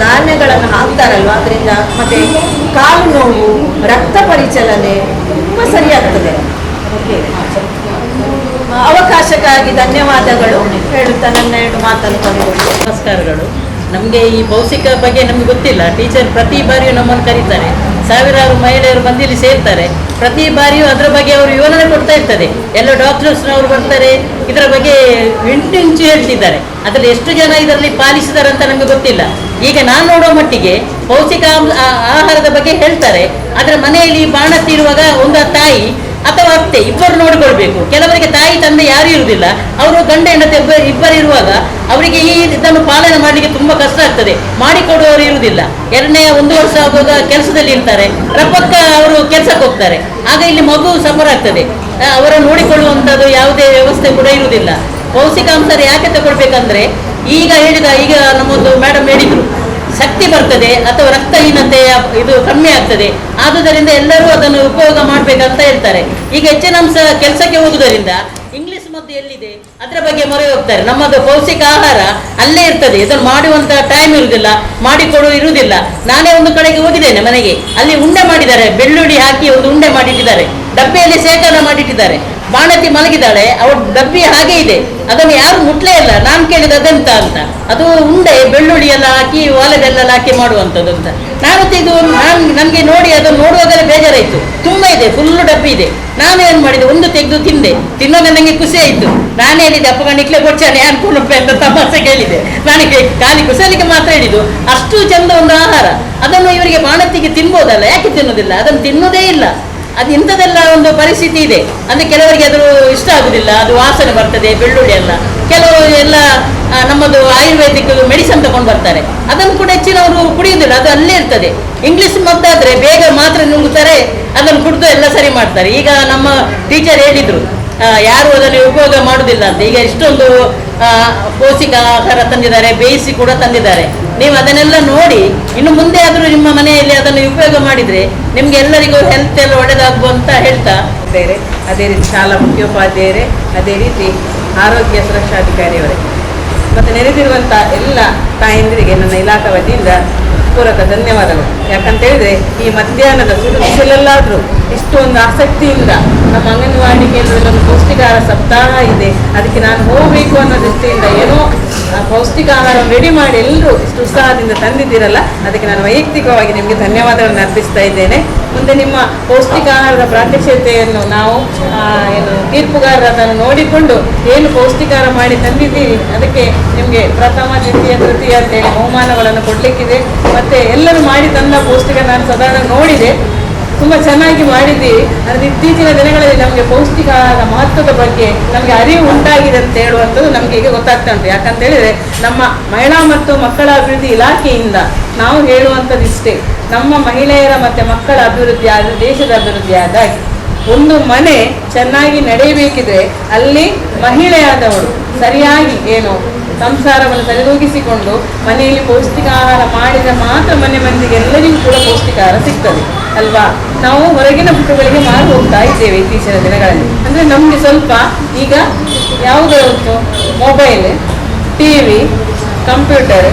ಧಾನ್ಯಗಳನ್ನು ಹಾಕ್ತಾರಲ್ವ, ಅದರಿಂದ ಮತ್ತೆ ಕಾಲು ನೋವು, ರಕ್ತ ಪರಿಚಲನೆ ತುಂಬಾ ಸರಿಯಾಗ್ತದೆ. ಅವಕಾಶಕ್ಕಾಗಿ ಧನ್ಯವಾದಗಳು ಹೇಳುತ್ತಾ ನನ್ನ 2 ಮಾತನ್ನು ಕೊನೆಗೊಳ್ಳಿ. ನಮಸ್ಕಾರಗಳು. ನಮಗೆ ಈ ಪೌಷ್ಟಿಕ ಬಗ್ಗೆ ನಮ್ಗೆ ಗೊತ್ತಿಲ್ಲ. ಟೀಚರ್ ಪ್ರತಿ ಬಾರಿಯೂ ನಮ್ಮನ್ನು ಕರೀತಾರೆ, ಸಾವಿರಾರು ಮಹಿಳೆಯರು ಬಂದಿಲ್ಲಿ ಸೇರ್ತಾರೆ. ಪ್ರತಿ ಬಾರಿಯೂ ಅದರ ಬಗ್ಗೆ ಅವರು ವಿವರಣೆ ಕೊಡ್ತಾ ಇರ್ತಾರೆ. ಎಲ್ಲ ಡಾಕ್ಟರ್ಸ್ನವರು ಬರ್ತಾರೆ, ಇದರ ಬಗ್ಗೆ ಇಂಚು ಹೇಳ್ತಿದ್ದಾರೆ. ಅದರಲ್ಲಿ ಎಷ್ಟು ಜನ ಇದರಲ್ಲಿ ಪಾಲಿಸಿದ್ದಾರೆ ಅಂತ ನಮಗೆ ಗೊತ್ತಿಲ್ಲ. ಈಗ ನಾನು ನೋಡೋ ಮಟ್ಟಿಗೆ ಪೌಷ್ಟಿಕ ಆಹಾರದ ಬಗ್ಗೆ ಹೇಳ್ತಾರೆ, ಆದರೆ ಮನೆಯಲ್ಲಿ ಬಾಣತಿ ಇರುವಾಗ ಒಂದು ತಾಯಿ ಅಥವಾ ಅತ್ತೆ ಇಬ್ಬರು ನೋಡಿಕೊಳ್ಬೇಕು. ಕೆಲವರಿಗೆ ತಾಯಿ ತಂದೆ ಯಾರು ಇರುವುದಿಲ್ಲ, ಅವರು ಗಂಡ ಹೆಂಡತಿ ಇಬ್ಬರು ಇರುವಾಗ ಅವರಿಗೆ ಇದನ್ನು ಪಾಲನೆ ಮಾಡಲಿಕ್ಕೆ ತುಂಬಾ ಕಷ್ಟ ಆಗ್ತದೆ. ಮಾಡಿಕೊಡುವವರು ಇರುವುದಿಲ್ಲ. 1 ವರ್ಷ ಆಗುವಾಗ ಕೆಲಸದಲ್ಲಿ ಇರ್ತಾರೆ, ರಪ್ಪಕ್ಕ ಅವರು ಕೆಲಸಕ್ಕೆ ಹೋಗ್ತಾರೆ. ಆಗ ಇಲ್ಲಿ ಮಗು ಸಫರ್ ಆಗ್ತದೆ. ಅವರ ನೋಡಿಕೊಳ್ಳುವಂಥದ್ದು ಯಾವುದೇ ವ್ಯವಸ್ಥೆ ಕೂಡ ಇರುವುದಿಲ್ಲ. ಪೌಷ್ಟಿಕಾಂಶ ಯಾಕೆ ತಗೊಳ್ಬೇಕಂದ್ರೆ, ಈಗ ನಮ್ಮೊಂದು ಮೇಡಮ್ ಹೇಳಿದ್ರು, ಶಕ್ತಿ ಬರ್ತದೆ ಅಥವಾ ರಕ್ತಹೀನತೆ ಇದು ಕಮ್ಮಿ ಆಗ್ತದೆ. ಆದುದರಿಂದ ಎಲ್ಲರೂ ಅದನ್ನು ಉಪಯೋಗ ಮಾಡಬೇಕಂತ ಹೇಳ್ತಾರೆ. ಈಗ ಹೆಚ್ಚಿನ ಅಂಶ ಕೆಲಸಕ್ಕೆ ಹೋಗುವುದರಿಂದ ಇಂಗ್ಲಿಷ್ ಮದ್ದು ಎಲ್ಲಿದೆ ಅದರ ಬಗ್ಗೆ ಮೊರೆ ಹೋಗ್ತಾರೆ. ನಮ್ಮದು ಪೌಷ್ಟಿಕ ಆಹಾರ ಅಲ್ಲೇ ಇರ್ತದೆ, ಇದನ್ನು ಮಾಡುವಂತ ಟೈಮ್ ಇರುವುದಿಲ್ಲ, ಮಾಡಿಕೊಡು ಇರುವುದಿಲ್ಲ. ನಾನೇ ಒಂದು ಕಡೆಗೆ ಹೋಗಿದ್ದೇನೆ ಮನೆಗೆ, ಅಲ್ಲಿ ಉಂಡೆ ಮಾಡಿದ್ದಾರೆ, ಬೆಳ್ಳುಳ್ಳಿ ಹಾಕಿ ಒಂದು ಉಂಡೆ ಮಾಡಿಟ್ಟಿದ್ದಾರೆ, ಡಬ್ಬಿಯಲ್ಲಿ ಶೇಖರಣೆ ಮಾಡಿಟ್ಟಿದ್ದಾರೆ. ಬಾಣತಿ ಮಲಗಿದ್ದಾಳೆ, ಅವಳ ಡಬ್ಬಿ ಹಾಗೆ ಇದೆ, ಅದನ್ನು ಯಾರು ಮುಟ್ಲೇ ಇಲ್ಲ. ನಾನು ಕೇಳಿದ ಅದೆಂತ ಅಂತ, ಅದು ಉಂಡೆ ಬೆಳ್ಳುಳ್ಳಿ ಎಲ್ಲ ಹಾಕಿ ಒಲೆದೆಲ್ಲ ಹಾಕಿ ಮಾಡುವಂಥದ್ದು ಅಂತ. ನನಗೆ ನೋಡಿ ಅದನ್ನು ನೋಡುವಾಗಲೇ ಬೇಜಾರಾಯಿತು. ತುಂಬ ಇದೆ, ಫುಲ್ಲು ಡಬ್ಬಿ ಇದೆ. ನಾನು ಏನು ಮಾಡಿದೆ, ಒಂದು ತೆಗೆದು ತಿಂದೆ. ತಿನ್ನೋದು ನನಗೆ ಖುಷಿ ಆಯಿತು. ನಾನು ಹೇಳಿದೆ, ಅಪ್ಪ ನಿಕ್ಲೆ ಕೊಡ್ಚಾನೆ ಅನ್ಕೊಳ್ಳುತ್ತೆ ಅಂತ ತಮಾಷೆ ಕೇಳಿದೆ. ನನಗೆ ಖಾಲಿ ಕುಸಲಿಗೆ ಮಾತ್ರ ಹೇಳಿದ್ದು, ಅಷ್ಟು ಚಂದ ಒಂದು ಆಹಾರ. ಅದನ್ನು ಇವರಿಗೆ ಬಾಣತಿಗೆ ತಿನ್ಬೋದಲ್ಲ, ಯಾಕೆ ತಿನ್ನೋದಿಲ್ಲ? ಅದನ್ನು ತಿನ್ನೋದೇ ಇಲ್ಲ. ಅದು ಇಂಥದೆಲ್ಲ ಒಂದು ಪರಿಸ್ಥಿತಿ ಇದೆ. ಅಂದರೆ ಕೆಲವರಿಗೆ ಅದು ಇಷ್ಟ ಆಗುದಿಲ್ಲ, ಅದು ವಾಸನೆ ಬರ್ತದೆ ಬೆಳ್ಳುಳ್ಳಿ ಎಲ್ಲ. ಕೆಲವರು ಎಲ್ಲ ನಮ್ಮದು ಆಯುರ್ವೇದಿಕ್ ಮೆಡಿಸನ್ ತಗೊಂಡು ಬರ್ತಾರೆ, ಅದನ್ನು ಕೂಡ ಹೆಚ್ಚಿನವರು ಕುಡಿಯುವುದಿಲ್ಲ, ಅದು ಅಲ್ಲೇ ಇರ್ತದೆ. ಇಂಗ್ಲಿಷ್ ಮದ್ದಾದರೆ ಬೇಗ ಮಾತ್ರ ನುಂಗುತ್ತಾರೆ, ಅದನ್ನು ಕುಡಿದು ಎಲ್ಲ ಸರಿ ಮಾಡ್ತಾರೆ. ಈಗ ನಮ್ಮ ಟೀಚರ್ ಹೇಳಿದ್ರು, ಯಾರು ಅದನ್ನು ಉಪಯೋಗ ಮಾಡುವುದಿಲ್ಲ ಅಂತ. ಈಗ ಇಷ್ಟೊಂದು ಪೌಷ್ಟಿಕ ಆಹಾರ ತಂದಿದ್ದಾರೆ, ಬೇಯಿಸಿ ಕೂಡ ತಂದಿದ್ದಾರೆ. ನೀವು ಅದನ್ನೆಲ್ಲ ನೋಡಿ ಇನ್ನು ಮುಂದೆ ಆದರೂ ನಿಮ್ಮ ಮನೆಯಲ್ಲಿ ಅದನ್ನು ಉಪಯೋಗ ಮಾಡಿದರೆ ನಿಮ್ಗೆ ಎಲ್ಲರಿಗೂ ಹೆಲ್ತ್ ಎಲ್ಲ ಒಳ್ಳೆದಾಗುವ ಅಂತ ಹೇಳ್ತಾ ಬೇರೆ, ಅದೇ ರೀತಿ ಶಾಲಾ ಮುಖ್ಯೋಪಾಧ್ಯಾಯರೇ, ಅದೇ ರೀತಿ ಆರೋಗ್ಯ ಸುರಕ್ಷಾಧಿಕಾರಿಯವರೇ ಮತ್ತು ನೆರೆದಿರುವಂಥ ಎಲ್ಲ ತಾಯಂದಿರಿಗೆ ನನ್ನ ಇಲಾಖಾ ವತಿಯಿಂದ ಪೂರಕ ಧನ್ಯವಾದಗಳು. ಯಾಕಂತ ಹೇಳಿದ್ರೆ ಈ ಮಧ್ಯಾಹ್ನದ ಸುರಕ್ಷೆಯಲ್ಲಾದರೂ ಇಷ್ಟೊಂದು ಆಸಕ್ತಿಯಿಂದ ನಮ್ಮ ಅಂಗನವಾಡಿ ಕೇಂದ್ರದಲ್ಲಿ ಒಂದು ಪೌಷ್ಟಿಕಾಹಾರ ಸಪ್ತಾಹ ಇದೆ, ಅದಕ್ಕೆ ನಾನು ಹೋಗಬೇಕು ಅನ್ನೋ ದೃಷ್ಟಿಯಿಂದ ಏನೋ ಪೌಷ್ಟಿಕ ಆಹಾರವನ್ನು ರೆಡಿ ಮಾಡಿ ಎಲ್ಲರೂ ಇಷ್ಟು ಉತ್ಸಾಹದಿಂದ ತಂದಿದ್ದೀರಲ್ಲ, ಅದಕ್ಕೆ ನಾನು ವೈಯಕ್ತಿಕವಾಗಿ ನಿಮಗೆ ಧನ್ಯವಾದಗಳನ್ನು ಅರ್ಪಿಸ್ತಾ ಇದ್ದೇನೆ. ಮುಂದೆ ನಿಮ್ಮ ಪೌಷ್ಟಿಕ ಆಹಾರದ ಪ್ರಾತ್ಯಕ್ಷತೆಯನ್ನು ನಾವು ತೀರ್ಪುಗಾರರನ್ನು ನೋಡಿಕೊಂಡು ಏನು ಪೌಷ್ಟಿಕಾಹಾರ ಮಾಡಿ ತಂದಿದ್ದೀರಿ ಅದಕ್ಕೆ ನಿಮಗೆ ಪ್ರಥಮ, ದ್ವಿತೀಯ, ತೃತೀಯ ಅಂತೇಳಿ ಬಹುಮಾನಗಳನ್ನು ಕೊಡಲಿಕ್ಕಿದೆ. ಮತ್ತು ಎಲ್ಲರೂ ಮಾಡಿ ತಂದ ಪೌಷ್ಟಿಕ ನಾನು ಸಾಧಾರಣ ನೋಡಿದೆ, ತುಂಬ ಚೆನ್ನಾಗಿ ಮಾಡಿದ್ದೀವಿ. ಅಂದರೆ ಇತ್ತೀಚಿನ ದಿನಗಳಲ್ಲಿ ನಮಗೆ ಪೌಷ್ಟಿಕ ಆಹಾರದ ಮಹತ್ವದ ಬಗ್ಗೆ ನಮಗೆ ಅರಿವು ಉಂಟಾಗಿದೆ ಅಂತ ಹೇಳುವಂಥದ್ದು ನಮಗೆ ಈಗ ಗೊತ್ತಾಗ್ತಾ ಉಂಟು. ಯಾಕಂತ ಹೇಳಿದರೆ ನಮ್ಮ ಮಹಿಳಾ ಮತ್ತು ಮಕ್ಕಳ ಅಭಿವೃದ್ಧಿ ಇಲಾಖೆಯಿಂದ ನಾವು ಹೇಳುವಂಥದ್ದು ಇಷ್ಟೇ, ನಮ್ಮ ಮಹಿಳೆಯರ ಮತ್ತು ಮಕ್ಕಳ ಅಭಿವೃದ್ಧಿ ಆದರೆ ದೇಶದ ಅಭಿವೃದ್ಧಿ ಆದಾಗಿ. ಒಂದು ಮನೆ ಚೆನ್ನಾಗಿ ನಡೆಯಬೇಕಿದ್ರೆ ಅಲ್ಲಿ ಮಹಿಳೆಯಾದವಳು ಸರಿಯಾಗಿ ಸಂಸಾರವನ್ನು ಸರಿದೂಗಿಸಿಕೊಂಡು ಮನೆಯಲ್ಲಿ ಪೌಷ್ಟಿಕ ಆಹಾರ ಮಾಡಿದರೆ ಮಾತ್ರ ಮನೆ ಮಂದಿಗೆ ಎಲ್ಲರಿಗೂ ಕೂಡ ಪೌಷ್ಟಿಕ ಆಹಾರ ಸಿಗ್ತದೆ ಅಲ್ವಾ. ನಾವು ಹೊರಗಿನ ಫುಡ್ಗಳಿಗೆ ಮಾರು ಹೋಗ್ತಾ ಇದ್ದೇವೆ ಇತ್ತೀಚಿನ ದಿನಗಳಲ್ಲಿ. ಅಂದರೆ ನಮಗೆ ಸ್ವಲ್ಪ ಈಗ ಯಾವುದೇ ಉಂಟು, ಮೊಬೈಲ್, ಟಿವಿ, ಕಂಪ್ಯೂಟರ್,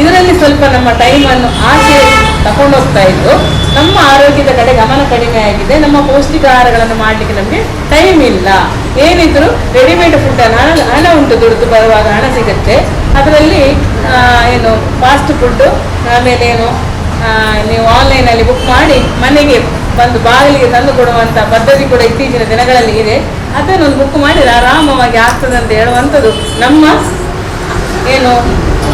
ಇದರಲ್ಲಿ ಸ್ವಲ್ಪ ನಮ್ಮ ಟೈಮನ್ನು ಆಚೆ ತಗೊಂಡೋಗ್ತಾ ಇದ್ದು ನಮ್ಮ ಆರೋಗ್ಯದ ಕಡೆ ಗಮನ ಕಡಿಮೆ ಆಗಿದೆ. ನಮ್ಮ ಪೌಷ್ಟಿಕ ಆಹಾರಗಳನ್ನು ಮಾಡಲಿಕ್ಕೆ ನಮಗೆ ಟೈಮ್ ಇಲ್ಲ. ಏನಿದ್ರು ರೆಡಿಮೇಡ್ ಫುಡ್ ಹಣ ಉಂಟು, ದುಡಿದು ಬರುವಾಗ ಹಣ ಸಿಗುತ್ತೆ, ಅದರಲ್ಲಿ ಫಾಸ್ಟ್ ಫುಡ್ಡು, ಆಮೇಲೆ ನೀವು ಆನ್ಲೈನಲ್ಲಿ ಬುಕ್ ಮಾಡಿ ಮನೆಗೆ ಬಂದು ಬಾಗಿಲಿಗೆ ತಂದು ಕೊಡುವಂಥ ಪದ್ಧತಿ ಕೂಡ ಇತ್ತೀಚಿನ ದಿನಗಳಲ್ಲಿ ಇದೆ. ಅದನ್ನೊಂದು ಬುಕ್ ಮಾಡಿದರೆ ಆರಾಮವಾಗಿ ಆಗ್ತದೆ ಅಂತ ಹೇಳುವಂಥದ್ದು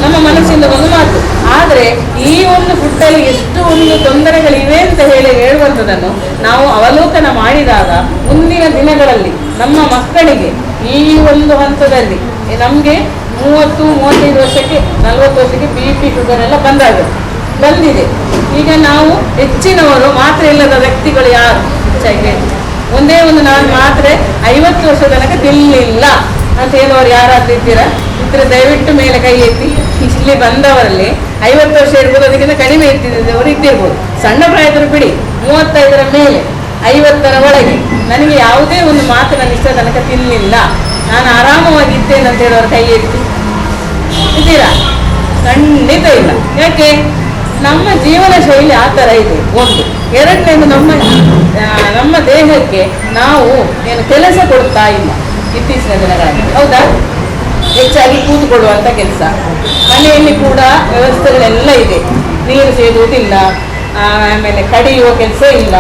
ನಮ್ಮ ಮನಸ್ಸಿಂದ ಒಂದು ಮಾತು. ಆದರೆ ಈ ಒಂದು ಫುಡ್ಡಲ್ಲಿ ಎಷ್ಟು ಒಂದು ತೊಂದರೆಗಳಿವೆ ಅಂತ ಹೇಳುವಂಥದ್ದನ್ನು ನಾವು ಅವಲೋಕನ ಮಾಡಿದಾಗ ಮುಂದಿನ ದಿನಗಳಲ್ಲಿ ನಮ್ಮ ಮಕ್ಕಳಿಗೆ ಈ ಒಂದು ಹಂತದಲ್ಲಿ ನಮಗೆ 30-35 ವರ್ಷಕ್ಕೆ 40 ವರ್ಷಕ್ಕೆ BP ಶುಗರ್ ಎಲ್ಲ ಬಂದಿದೆ. ಈಗ ನಾವು ಹೆಚ್ಚಿನವರು ಮಾತ್ರೆ ಇಲ್ಲದ ವ್ಯಕ್ತಿಗಳು ಯಾರು ಹೆಚ್ಚಾಗಿ ಒಂದೇ ಒಂದು ನಾನು ಮಾತ್ರೆ 50 ವರ್ಷ ತನಕ ತಿನ್ನಲಿಲ್ಲ ಅಂತ ಹೇಳುವವರು ಯಾರಾದ್ರೂ ಇದ್ದೀರಾ? ಇದ್ರೆ ದಯವಿಟ್ಟು ಮೇಲೆ ಕೈ ಎತ್ತಿ. ಇಲ್ಲಿ ಬಂದವರಲ್ಲಿ 50 ವರ್ಷ ಇರ್ಬೋದು, ಅದಕ್ಕಿಂತ ಕಡಿಮೆ ಇರ್ತಿದ್ದವರು ಇದ್ದಿರ್ಬೋದು. ಸಣ್ಣ ಪ್ರಾಯದವರು ಬಿಡಿ, 35ರ ಮೇಲೆ 50ರ ಒಳಗೆ ನನಗೆ ಯಾವುದೇ ಒಂದು ಮಾತು ನನ್ನ ಇಷ್ಟ ತನಕ ತಿನ್ನಲಿಲ್ಲ, ನಾನು ಆರಾಮವಾಗಿದ್ದೇನೆ ಅಂತ ಹೇಳೋರು ಕೈ ಎತ್ತಿ ಇದ್ದೀರಾ? ಖಂಡಿತ ಇಲ್ಲ. ಯಾಕೆ? ನಮ್ಮ ಜೀವನ ಶೈಲಿ ಆ ಥರ ಇದೆ. ಒಂದು. ಎರಡನೇದು ನಮ್ಮ ದೇಹಕ್ಕೆ ನಾವು ಏನು ಕೆಲಸ ಕೊಡ್ತಾ ಇಲ್ಲ ಇತ್ತೀಚಿನ ದಿನಗಳಲ್ಲಿ. ಹೌದಾ? ಹೆಚ್ಚಾಗಿ ಕೂತ್ಕೊಳ್ಳುವಂಥ ಕೆಲಸ. ಮನೆಯಲ್ಲಿ ಕೂಡ ವ್ಯವಸ್ಥೆಗಳೆಲ್ಲ ಇದೆ. ನೀರು ಸೇದುವುದಿಲ್ಲ, ಆಮೇಲೆ ಕಡಿಯುವ ಕೆಲಸ ಇಲ್ಲ,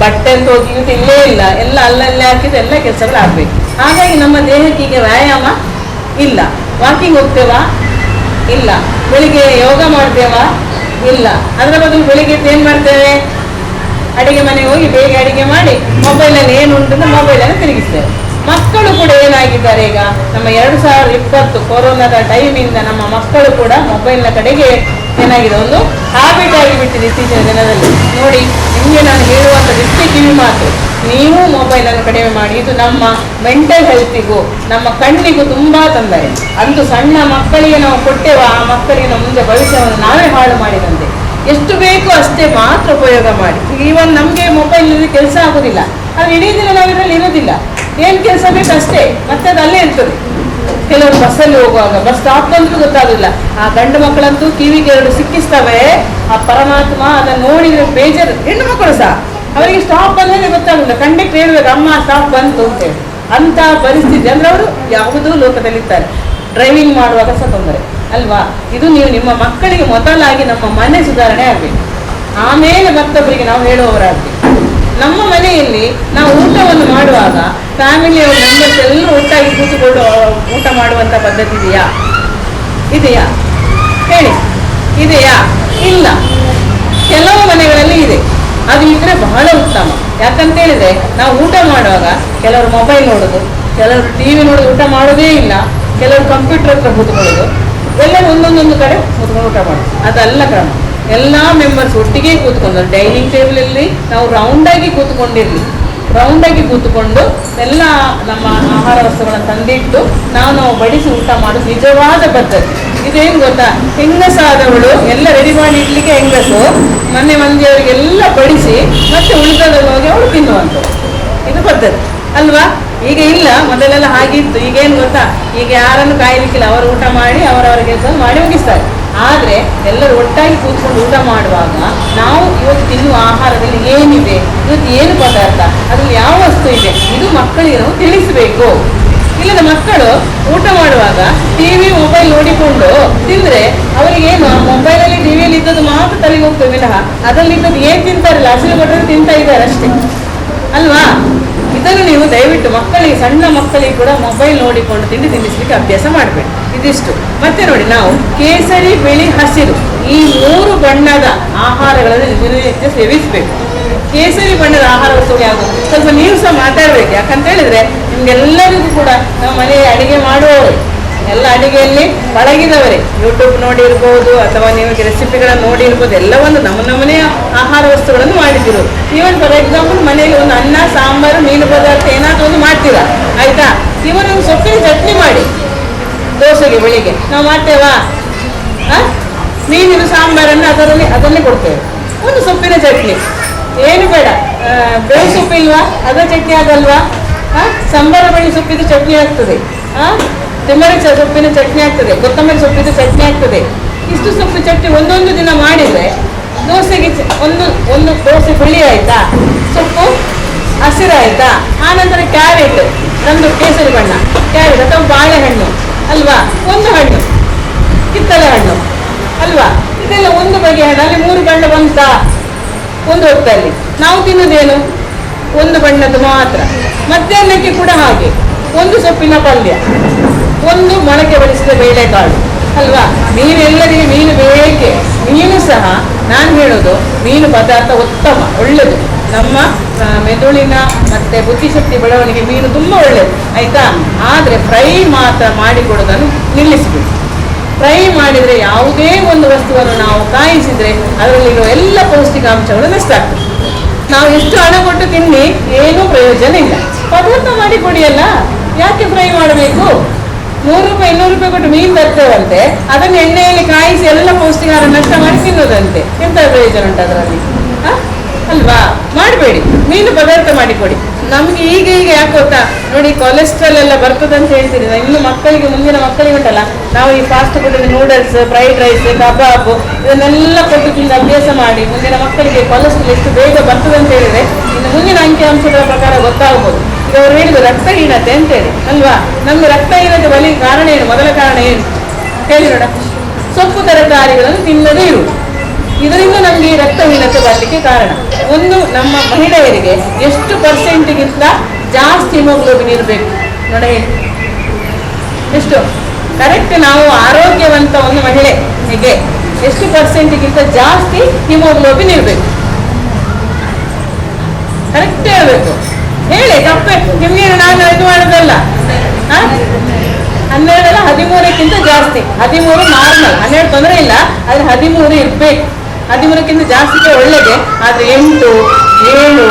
ಬಟ್ಟೆ ಅಂತ ಒಗೆಯುವುದು ಇಲ್ಲೇ ಇಲ್ಲ, ಎಲ್ಲ ಅಲ್ಲಲ್ಲೇ ಹಾಕಿದ್ದು ಎಲ್ಲ ಕೆಲಸಗಳು ಆಗಬೇಕು. ಹಾಗಾಗಿ ನಮ್ಮ ದೇಹಕ್ಕೆ ಈಗ ವ್ಯಾಯಾಮ ಇಲ್ಲ. ವಾಕಿಂಗ್ ಹೋಗ್ತೇವಾ? ಇಲ್ಲ. ಬೆಳಿಗ್ಗೆ ಯೋಗ ಮಾಡ್ತೇವಾ? ಇಲ್ಲ. ಅದರ ಬದಲು ಬೆಳಿಗ್ಗೆ ಏನು ಮಾಡ್ತೇವೆ? ಅಡಿಗೆ ಮನೆಗೆ ಹೋಗಿ ಬೇಗ ಅಡಿಗೆ ಮಾಡಿ ಮೊಬೈಲಲ್ಲಿ ಏನು ಉಂಟು ಮೊಬೈಲನ್ನು ತಿರುಗಿಸ್ತೇವೆ. ಮಕ್ಕಳು ಕೂಡ ಏನಾಗಿದ್ದಾರೆ ಈಗ, ನಮ್ಮ 2020 ಕೊರೋನಾದ ಟೈಮಿಂದ ನಮ್ಮ ಮಕ್ಕಳು ಕೂಡ ಮೊಬೈಲ್ನ ಕಡೆಗೆ ಏನಾಗಿದೆ, ಒಂದು ಹ್ಯಾಬಿಟ್ ಆಗಿಬಿಟ್ಟಿದೆ ಇತ್ತೀಚಿನ ದಿನದಲ್ಲಿ. ನೋಡಿ, ನಿಮಗೆ ನಾನು ಹೇಳುವಂಥ ದೃಷ್ಟಿ ಕಿವಿ ಮಾತು, ನೀವು ಮೊಬೈಲನ್ನು ಕಡಿಮೆ ಮಾಡಿ. ಇದು ನಮ್ಮ ಮೆಂಟಲ್ ಹೆಲ್ತಿಗೂ ನಮ್ಮ ಕಣ್ಣಿಗೂ ತುಂಬ ತೊಂದರೆ. ಅಂದು ಸಣ್ಣ ಮಕ್ಕಳಿಗೆ ನಾವು ಕೊಟ್ಟೆವ, ಆ ಮಕ್ಕಳಿಗೆ ನಮ್ಮ ಮುಂದೆ ಭವಿಷ್ಯವನ್ನು ನಾವೇ ಹಾಳು ಮಾಡಿದಂತೆ. ಎಷ್ಟು ಬೇಕೋ ಅಷ್ಟೇ ಮಾತ್ರ ಉಪಯೋಗ ಮಾಡಿ. ಈವನ್ ನಮಗೆ ಮೊಬೈಲ್ನಲ್ಲಿ ಕೆಲಸ ಆಗೋದಿಲ್ಲ, ಅದು ಇಡೀ ದಿನ ನಾವು ಇದರಲ್ಲಿ ಇರೋದಿಲ್ಲ. ಏನು ಕೆಲಸ ಬೇಕು ಅಷ್ಟೇ, ಮತ್ತೆ ಅದು ಅಲ್ಲೇ ಇರ್ತದೆ. ಕೆಲವರು ಬಸ್ಸಲ್ಲಿ ಹೋಗುವಾಗ ಬಸ್ ಸ್ಟಾಪ್ ಬಂದ್ರೂ ಗೊತ್ತಾಗೋದಿಲ್ಲ. ಆ ಗಂಡು ಮಕ್ಕಳಂತೂ ಕಿವಿಗೆ 2 ಸಿಕ್ಕಿಸ್ತವೆ. ಆ ಪರಮಾತ್ಮ ಅದನ್ನು ನೋಡಿದ್ರೆ ಬೇಜಾರು. ಹೆಣ್ಣು ಮಕ್ಕಳು ಸಹ ಅವರಿಗೆ ಸ್ಟಾಪ್ ಬಂದ್ರೆ ಗೊತ್ತಾಗೋದಿಲ್ಲ. ಕಂಡಕ್ಟರ್ ಹೇಳ್ಬೇಕು, ಅಮ್ಮ ಸ್ಟಾಪ್ ಬಂತು ಅಂತೇಳಿ. ಅಂತ ಪರಿಸ್ಥಿತಿ ಅಂದ್ರೆ ಅವರು ಯಾವುದೋ ಲೋಕದಲ್ಲಿರ್ತಾರೆ. ಡ್ರೈವಿಂಗ್ ಮಾಡುವಾಗ ಸಹ ತೊಂದರೆ ಅಲ್ವಾ? ಇದು ನೀವು ನಿಮ್ಮ ಮಕ್ಕಳಿಗೆ ಮೊದಲಾಗಿ ನಮ್ಮ ಮನೆ ಸುಧಾರಣೆ ಆಗಬೇಕು, ಆಮೇಲೆ ಮತ್ತೊಬ್ಬರಿಗೆ ನಾವು ಹೇಳುವವರಾಗಬೇಕು. ನಮ್ಮ ಮನೆಯಲ್ಲಿ ನಾವು ಊಟವನ್ನು ಮಾಡುವಾಗ ಫ್ಯಾಮಿಲಿಯ ಮೆಂಬರ್ಸ್ ಎಲ್ಲರೂ ಒಟ್ಟಾಗಿ ಕೂತುಕೊಂಡು ಊಟ ಮಾಡುವಂಥ ಪದ್ಧತಿ ಇದೆಯಾ? ಹೇಳಿ, ಇದೆಯಾ? ಇಲ್ಲ. ಕೆಲವು ಮನೆಗಳಲ್ಲಿ ಇದೆ. ಅದು ಇದ್ರೆ ಬಹಳ ಉತ್ತಮ. ಯಾಕಂತ ಹೇಳಿದ್ರೆ ನಾವು ಊಟ ಮಾಡುವಾಗ ಕೆಲವರು ಮೊಬೈಲ್ ನೋಡೋದು, ಕೆಲವರು TV ನೋಡೋದು, ಊಟ ಮಾಡೋದೇ ಇಲ್ಲ. ಕೆಲವರು ಕಂಪ್ಯೂಟರ್ ಹತ್ರ ಕೂತ್ಕೊಳ್ಳೋದು, ಎಲ್ಲರೂ ಒಂದೊಂದೊಂದು ಕಡೆ ಕೂತ್ಕೊಂಡು ಊಟ ಮಾಡೋದು. ಅದಲ್ಲ ಕ್ರಮ. ಎಲ್ಲ ಮೆಂಬರ್ಸ್ ಒಟ್ಟಿಗೆ ಕೂತ್ಕೊಂಡು ಡೈನಿಂಗ್ ಟೇಬಲಲ್ಲಿ ನಾವು ರೌಂಡಾಗಿ ಕೂತ್ಕೊಂಡು ಎಲ್ಲ ನಮ್ಮ ಆಹಾರ ವಸ್ತುಗಳನ್ನು ತಂದಿಟ್ಟು ನಾವು ಬಡಿಸಿ ಊಟ ಮಾಡೋದು ನಿಜವಾದ ಪದ್ಧತಿ. ಇದೇನು ಗೊತ್ತಾ, ಹೆಂಗಸಾದವಳು ಎಲ್ಲ ರೆಡಿ ಮಾಡಿ ಇಡ್ಲಿಕ್ಕೆ ಹೆಂಗಸು ಮನೆ ಮಂದಿಯವರಿಗೆಲ್ಲ ಬಡಿಸಿ ಮತ್ತೆ ಉಳಿದದಲ್ಲಿ ಹೋಗಿ ಅವಳು ತಿನ್ನುವಂಥದ್ದು. ಇದು ಪದ್ಧತಿ ಅಲ್ವಾ? ಈಗ ಇಲ್ಲ, ಮೊದಲೆಲ್ಲ ಹಾಗಿತ್ತು. ಈಗೇನು ಗೊತ್ತಾ, ಈಗ ಯಾರನ್ನು ಕಾಯಲಿಕ್ಕಿಲ್ಲ, ಅವರು ಊಟ ಮಾಡಿ ಅವರವರ ಕೆಲಸ ಮಾಡಿ ಮುಗಿಸ್ತಾರೆ. ಆದರೆ ಎಲ್ಲರೂ ಒಟ್ಟಾಗಿ ಕೂತ್ಕೊಂಡು ಊಟ ಮಾಡುವಾಗ ನಾವು ಇವತ್ತು ತಿನ್ನುವ ಆಹಾರದಲ್ಲಿ ಏನಿದೆ, ಇವತ್ತು ಏನು ಪದಾರ್ಥ, ಅದರಲ್ಲಿ ಯಾವ ವಸ್ತು ಇದೆ, ಇದು ಮಕ್ಕಳಿಗೆ ನಾವು ತಿಳಿಸಬೇಕು. ಇಲ್ಲದ ಮಕ್ಕಳು ಊಟ ಮಾಡುವಾಗ TV ಮೊಬೈಲ್ ನೋಡಿಕೊಂಡು ತಿಂದರೆ ಅವರಿಗೇನು, ಮೊಬೈಲಲ್ಲಿ TV ಇದ್ದದ್ದು ಮಾತ್ರ ತಲೆಗೆ ಹೋಗ್ತದೆ ವಿನಃ ಅದರಲ್ಲಿ ಇದ್ದದ್ದು ಏನು ತಿಂತಾರಲ್ಲ, ಹಸಿರು ಕೊಟ್ಟರೆ ತಿಂತಾ ಇದ್ದಾರೆ ಅಷ್ಟೇ ಅಲ್ವಾ? ಇದನ್ನು ನೀವು ದಯವಿಟ್ಟು ಮಕ್ಕಳಿಗೆ, ಸಣ್ಣ ಮಕ್ಕಳಿಗೆ ಕೂಡ ಮೊಬೈಲ್ ನೋಡಿಕೊಂಡು ತಿನ್ನಿಸ್ಲಿಕ್ಕೆ ಅಭ್ಯಾಸ ಮಾಡಬೇಕು. ಇದಿಷ್ಟು. ಮತ್ತೆ ನೋಡಿ, ನಾವು ಕೇಸರಿ, ಬಿಳಿ, ಹಸಿರು ಈ 3 ಬಣ್ಣದ ಆಹಾರಗಳನ್ನು ದಿನನಿತ್ಯ ಸೇವಿಸಬೇಕು. ಕೇಸರಿ ಬಣ್ಣದ ಆಹಾರ ವಸ್ತುಗಳು ಯಾವುದು? ಸ್ವಲ್ಪ ನೀವು ಸಹ ಮಾತಾಡಬೇಕು. ಯಾಕಂತ ಹೇಳಿದ್ರೆ ನಿಮ್ಗೆಲ್ಲರಿಗೂ ಕೂಡ ನಾವು ಮನೆಯಲ್ಲಿ ಅಡಿಗೆ ಮಾಡುವವರು, ಎಲ್ಲ ಅಡಿಗೆಯಲ್ಲಿ ಪಳಗಿದವರೇ, ಯೂಟ್ಯೂಬ್ ನೋಡಿರ್ಬೋದು ಅಥವಾ ನೀವು ರೆಸಿಪಿಗಳನ್ನು ನೋಡಿರ್ಬೋದು, ಎಲ್ಲವನ್ನು ನಮ್ಮನೆಯ ಆಹಾರ ವಸ್ತುಗಳನ್ನು ಮಾಡಿದ್ದೀರು. ಈವನ್ ಫಾರ್ ಎಕ್ಸಾಂಪಲ್ ಮನೆಯಲ್ಲಿ ಒಂದು ಅನ್ನ, ಸಾಂಬಾರು, ಮೀನು ಪದಾರ್ಥ ಏನಾದರೂ ಒಂದು ಮಾಡ್ತೀರಾ, ಆಯ್ತಾ? ಇವನ್ ಒಂದು ಸೊಪ್ಪಿನ ಚಟ್ನಿ ಮಾಡಿ ದೋಸೆಗೆ ಬೆಳಿಗ್ಗೆ ನಾವು ಮಾಡ್ತೇವಾ? ಮೀನಿನ ಸಾಂಬಾರನ್ನು ಅದನ್ನೇ ಕೊಡ್ತೇವೆ. ಒಂದು ಸೊಪ್ಪಿನ ಚಟ್ನಿ, ಏನು ಬೇಡ. ಬೇವು ಸೊಪ್ಪಿಲ್ವಾ, ಅದರ ಚಟ್ನಿ ಆಗಲ್ವಾ? ಸಂಬಾರ ಬಳ್ಳಿ ಸೊಪ್ಪಿದು ಚಟ್ನಿ ಆಗ್ತದೆ, ತಿಮ್ಮರಿ ಸೊಪ್ಪಿನ ಚಟ್ನಿ ಆಗ್ತದೆ, ಕೊತ್ತಂಬರಿ ಸೊಪ್ಪಿದು ಚಟ್ನಿ ಆಗ್ತದೆ. ಇಷ್ಟು ಸೊಪ್ಪು ಚಟ್ನಿ ಒಂದೊಂದು ದಿನ ಮಾಡಿದರೆ ದೋಸೆಗೆ ಒಂದು ದೋಸೆ ಬಿಳಿ ಆಯ್ತಾ, ಸೊಪ್ಪು ಹಸಿರಾಯ್ತಾ, ಆನಂತರ ಕ್ಯಾರೆಟ್, ನಮ್ಮದು ಕೇಸರಿ ಬಣ್ಣ ಕ್ಯಾರೆಟ್ ಅಥವಾ ಬಾಳೆಹಣ್ಣು ಅಲ್ವಾ, ಒಂದು ಹಣ್ಣು ಕಿತ್ತಳೆ ಹಣ್ಣು ಅಲ್ವಾ, ಇದೆಲ್ಲ ಒಂದು ಬಗೆಯ ಹಣ್ಣು. ಅಲ್ಲಿ 3 ಬಣ್ಣ ಬಂತಾ ಒಂದು ಹೊತ್ತಲ್ಲಿ. ನಾವು ತಿನ್ನೋದೇನು ಒಂದು ಬಣ್ಣದ್ದು ಮಾತ್ರ. ಮಧ್ಯಾಹ್ನಕ್ಕೆ ಕೂಡ ಹಾಗೆ, ಒಂದು ಸೊಪ್ಪಿನ ಪಲ್ಯ, ಒಂದು ಮೊಳಕೆ ಬಡಿಸಿದ ಬೇಳೆಕಾಳು ಅಲ್ವಾ. ಮೀನು ಬೇಕೆ. ಮೀನು ಸಹ ನಾನು ಹೇಳೋದು, ಮೀನು ಪದಾರ್ಥ ಉತ್ತಮ, ಒಳ್ಳೆಯದು. ನಮ್ಮ ಮೆದುಳಿನ ಮತ್ತು ಬುದ್ಧಿಶಕ್ತಿ ಬೆಳವಣಿಗೆ ಮೀನು ತುಂಬ ಒಳ್ಳೆಯದು, ಆಯಿತಾ. ಆದರೆ ಫ್ರೈ ಮಾತ್ರ ಮಾಡಿಕೊಡೋದನ್ನು ನಿಲ್ಲಿಸಬೇಕು. ಫ್ರೈ ಮಾಡಿದರೆ ಯಾವುದೇ ಒಂದು ವಸ್ತುವನ್ನು ನಾವು ಕಾಯಿಸಿದರೆ ಅದರಲ್ಲಿರುವ ಎಲ್ಲ ಪೌಷ್ಟಿಕಾಂಶಗಳು ನಷ್ಟ ಆಗ್ತದೆ. ನಾವು ಎಷ್ಟು ಹಣ ಕೊಟ್ಟು ತಿನ್ನಿ ಏನೂ ಪ್ರಯೋಜನ ಇಲ್ಲ. ಪದಾರ್ಥ ಮಾಡಿ ಕೊಡಿಯಲ್ಲ, ಯಾಕೆ ಫ್ರೈ ಮಾಡಬೇಕು? 100 ರೂಪಾಯಿ 200 ರೂಪಾಯಿ ಕೊಟ್ಟು ಮೀನು ತರ್ತೇವಂತೆ, ಅದನ್ನು ಎಣ್ಣೆಯಲ್ಲಿ ಕಾಯಿಸಿ ಎಲ್ಲ ಪೌಷ್ಟಿಕಾರ ನಷ್ಟ ಮಾಡಿ ತಿನ್ನೋದಂತೆ. ಎಂಥ ಪ್ರಯೋಜನ ಉಂಟು ಅದರಲ್ಲಿ? ಅಲ್ವಾ? ಮಾಡಬೇಡಿ, ಮೀನು ಪದಾರ್ಥ ಮಾಡಿಕೊಡಿ. ನಮಗೆ ಈಗ ಯಾಕೆ ಗೊತ್ತಾ ನೋಡಿ, ಕೊಲೆಸ್ಟ್ರಾಲ್ ಎಲ್ಲ ಬರ್ತದೆ ಅಂತ ಹೇಳ್ತೀರಿ. ಇನ್ನು ಮಕ್ಕಳಿಗೆ, ಮುಂದಿನ ಮಕ್ಕಳಿಗೆ ಉಂಟಲ್ಲ, ನಾವು ಈ fast food noodles, fried rice, ಕಬಾಬ್ ಇದನ್ನೆಲ್ಲ ಕೊಟ್ಟು ತಿಂದು ಅಭ್ಯಾಸ ಮಾಡಿ ಮುಂದಿನ ಮಕ್ಕಳಿಗೆ ಕೊಲೆಸ್ಟ್ರಾಲ್ ಎಷ್ಟು ಬೇಗ ಬರ್ತದೆ ಅಂತ ಹೇಳಿದ್ರೆ ಇನ್ನು ಮುಂದಿನ ಅಂಕಿಅಂಶಗಳ ಪ್ರಕಾರ ಗೊತ್ತಾಗ್ಬೋದು. ಈಗ ಅವ್ರು ಹೇಳಿದ್ರು ರಕ್ತಹೀನತೆ ಅಂತೇಳಿ, ಅಲ್ವಾ? ನಮ್ಗೆ ರಕ್ತಹೀನತೆ ಬಲಿ ಕಾರಣ ಏನು? ಮೊದಲ ಕಾರಣ ಏನು ಹೇಳಿ ನೋಡ. ಸೊಪ್ಪು ತರಕಾರಿಗಳನ್ನು ತಿನ್ನದೇ ಇರುವುದು, ಇದರಿಂದ ನಮಗೆ ಈ ರಕ್ತಹೀನತೆ ಬರಲಿಕ್ಕೆ ಕಾರಣ. ಒಂದು, ನಮ್ಮ ಮಹಿಳೆಯರಿಗೆ ಎಷ್ಟು ಪರ್ಸೆಂಟ್ಗಿಂತ ಜಾಸ್ತಿ ಹಿಮೋಗ್ಲೋಬಿನ್ ಇರಬೇಕು ನೋಡ, ಹೇಳಿ ಎಷ್ಟು ಕರೆಕ್ಟ್. ನಾವು ಆರೋಗ್ಯವಂತ ಒಂದು ಮಹಿಳೆಗೆ ಎಷ್ಟು ಪರ್ಸೆಂಟ್ಗಿಂತ ಜಾಸ್ತಿ ಹಿಮೋಗ್ಲೋಬಿನ್ ಇರಬೇಕು? ಕರೆಕ್ಟ್ ಹೇಳ್ಬೇಕು. ಹೇಳಿ, ತಪ್ಪೆ ನಿಮ್ಗೆ ನಾನು ಇದು ಮಾಡೋದಲ್ಲ. 12 ಅಲ್ಲ, 13ಕ್ಕಿಂತ ಜಾಸ್ತಿ. 13 ನಾರ್ಮಲ್, 12 ತೊಂದರೆ ಇಲ್ಲ, ಆದರೆ 13 ಇರಬೇಕು. 13ಕ್ಕಿಂತ ಜಾಸ್ತಿಗೆ ಒಳ್ಳೆಯದೇ. ಆದರೆ 8, 7,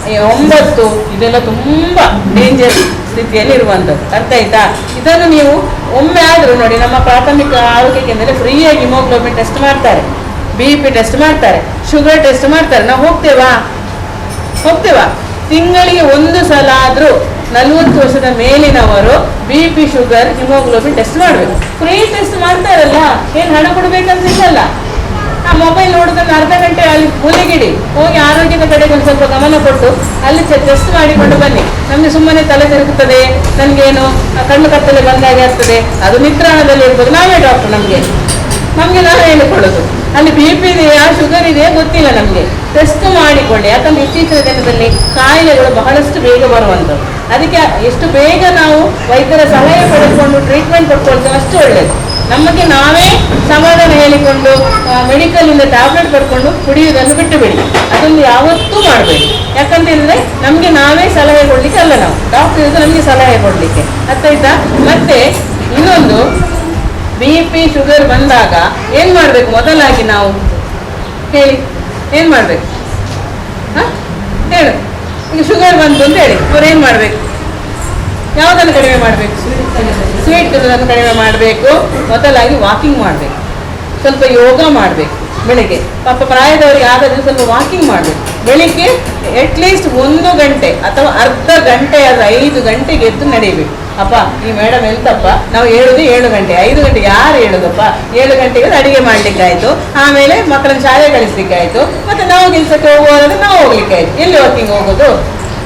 9 ಇದೆಲ್ಲ ತುಂಬ ಡೇಂಜರ್ ಸ್ಥಿತಿಯಲ್ಲಿ ಇರುವಂಥದ್ದು. ಅರ್ಥ ಆಯ್ತಾ? ಇದನ್ನು ನೀವು ಒಮ್ಮೆ ಆದರೂ ನೋಡಿ, ನಮ್ಮ ಪ್ರಾಥಮಿಕ ಆರೋಗ್ಯ ಕೇಂದ್ರದಲ್ಲಿ ಫ್ರೀಯಾಗಿ ಹಿಮೋಗ್ಲೋಬಿನ್ ಟೆಸ್ಟ್ ಮಾಡ್ತಾರೆ, BP ಟೆಸ್ಟ್ ಮಾಡ್ತಾರೆ, ಶುಗರ್ ಟೆಸ್ಟ್ ಮಾಡ್ತಾರೆ. ನಾವು ಹೋಗ್ತೇವಾ? ತಿಂಗಳಿಗೆ 1 ಸಲ ಆದರೂ 40 ವರ್ಷದ ಮೇಲಿನವರು BP, ಶುಗರ್, ಹಿಮೋಗ್ಲೋಬಿನ್ ಟೆಸ್ಟ್ ಮಾಡಬೇಕು. ಫ್ರೀ ಟೆಸ್ಟ್ ಮಾಡ್ತಾರಲ್ಲ, ಏನು ಹಣ ಕೊಡಬೇಕಂತ ಇಲ್ಲಲ್ಲ. ಆ ಮೊಬೈಲ್ ನೋಡೋದನ್ನು ಅರ್ಧ ಗಂಟೆ ಅಲ್ಲಿ ಮೂಲೆಗಿಡಿ, ಹೋಗಿ ಆರೋಗ್ಯದ ಕಡೆಗೆ ಒಂದು ಸ್ವಲ್ಪ ಗಮನ ಕೊಟ್ಟು ಅಲ್ಲಿ ಟೆಸ್ಟ್ ಮಾಡಿಕೊಂಡು ಬನ್ನಿ. ನಮಗೆ ಸುಮ್ಮನೆ ತಲೆ ತಿರುಗುತ್ತದೆ, ನನಗೇನು ಕಣ್ಣು ಕತ್ತಲೆ ಬಂದಾಗೆ ಆಗ್ತದೆ, ಅದು ನಿತ್ರಾಣದಲ್ಲಿ ಇರ್ಬೋದು. ನಾವೇ ಡಾಕ್ಟರ್, ನಮಗೆ ನಾವೇ ಹೇಳಿಕೊಳ್ಳೋದು. ಅಲ್ಲಿ BP ಇದೆಯಾ, ಶುಗರ್ ಇದೆಯಾ ಗೊತ್ತಿಲ್ಲ ನಮಗೆ. ಟೆಸ್ಟ್ ಮಾಡಿಕೊಳ್ಳಿ, ಯಾಕಂದ್ರೆ ಇತ್ತೀಚಿನ ದಿನದಲ್ಲಿ ಕಾಯಿಲೆಗಳು ಬಹಳಷ್ಟು ಬೇಗ ಬರುವಂಥದ್ದು. ಅದಕ್ಕೆ ಎಷ್ಟು ಬೇಗ ನಾವು ವೈದ್ಯರ ಸಲಹೆ ಪಡೆದುಕೊಂಡು ಟ್ರೀಟ್ಮೆಂಟ್ ಕೊಟ್ಕೊಳ್ತೇವೆ ಅಷ್ಟು ಒಳ್ಳೆಯದು. ನಮಗೆ ನಾವೇ ಸಮಾಧಾನ ಹೇಳಿಕೊಂಡು ಮೆಡಿಕಲಿಂದ ಟ್ಯಾಬ್ಲೆಟ್ ಪಡ್ಕೊಂಡು ಕುಡಿಯುವುದನ್ನು ಬಿಟ್ಟು ಬಿಡಿ. ಅದನ್ನು ಯಾವತ್ತೂ ಮಾಡಬೇಡಿ. ಯಾಕಂತ ಹೇಳಿದ್ರೆ ನಮಗೆ ನಾವೇ ಸಲಹೆ ಕೊಡಲಿಕ್ಕೆ ಅಲ್ಲ, ನಾವು ಡಾಕ್ಟರ್ ಇರೋದು ನಮಗೆ ಸಲಹೆ ಕೊಡಲಿಕ್ಕೆ. ಅರ್ಥಾಯ್ತಾ? ಮತ್ತೆ ಇನ್ನೊಂದು, BP, ಶುಗರ್ ಬಂದಾಗ ಏನು ಮಾಡಬೇಕು? ಮೊದಲಾಗಿ ನಾವು ಹೇಳಿ, ಏನು ಮಾಡಬೇಕು? ಹೇಳು. ಈಗ ಶುಗರ್ ಬಂತು ಅಂತ ಹೇಳಿ ಅವ್ರು ಏನು ಮಾಡಬೇಕು? ಯಾವುದನ್ನು ಕಡಿಮೆ ಮಾಡಬೇಕು? ಸ್ವೀಟ್ ಅದನ್ನು ಕಡಿಮೆ ಮಾಡಬೇಕು. ಮೊದಲಾಗಿ ವಾಕಿಂಗ್ ಮಾಡಬೇಕು, ಸ್ವಲ್ಪ ಯೋಗ ಮಾಡಬೇಕು. ಬೆಳಿಗ್ಗೆ ಪಾಪ ಪ್ರಾಯದವರಿಗೆ ಆದರೂ ಸ್ವಲ್ಪ ವಾಕಿಂಗ್ ಮಾಡಬೇಕು. ಬೆಳಿಗ್ಗೆ ಅಟ್ಲೀಸ್ಟ್ 1 ಗಂಟೆ ಅಥವಾ ಅರ್ಧ ಗಂಟೆ ಆದ್ರೆ 5 ಗಂಟೆಗೆ ಎದ್ದು ನಡೀಬೇಕು. ಅಪ್ಪ ಈ ಮೇಡಮ್ ಎಂತಪ್ಪ, ನಾವು ಹೇಳೋದು 7 ಗಂಟೆ, 5 ಗಂಟೆಗೆ ಯಾರು ಹೇಳೋದಪ್ಪ? 7 ಗಂಟೆಗೆ ಅಡಿಗೆ ಮಾಡಲಿಕ್ಕಾಯ್ತು, ಆಮೇಲೆ ಮಕ್ಕಳನ್ನ ಶಾಲೆ ಕಳಿಸ್ಲಿಕ್ಕಾಯ್ತು, ಮತ್ತೆ ನಾವು ಕೆಲಸಕ್ಕೆ ಹೋಗುವಾಗ ನಾವು ಹೋಗ್ಲಿಕ್ಕಾಯ್ತು. ಎಲ್ಲಿ ವಾಕಿಂಗ್ ಹೋಗೋದು?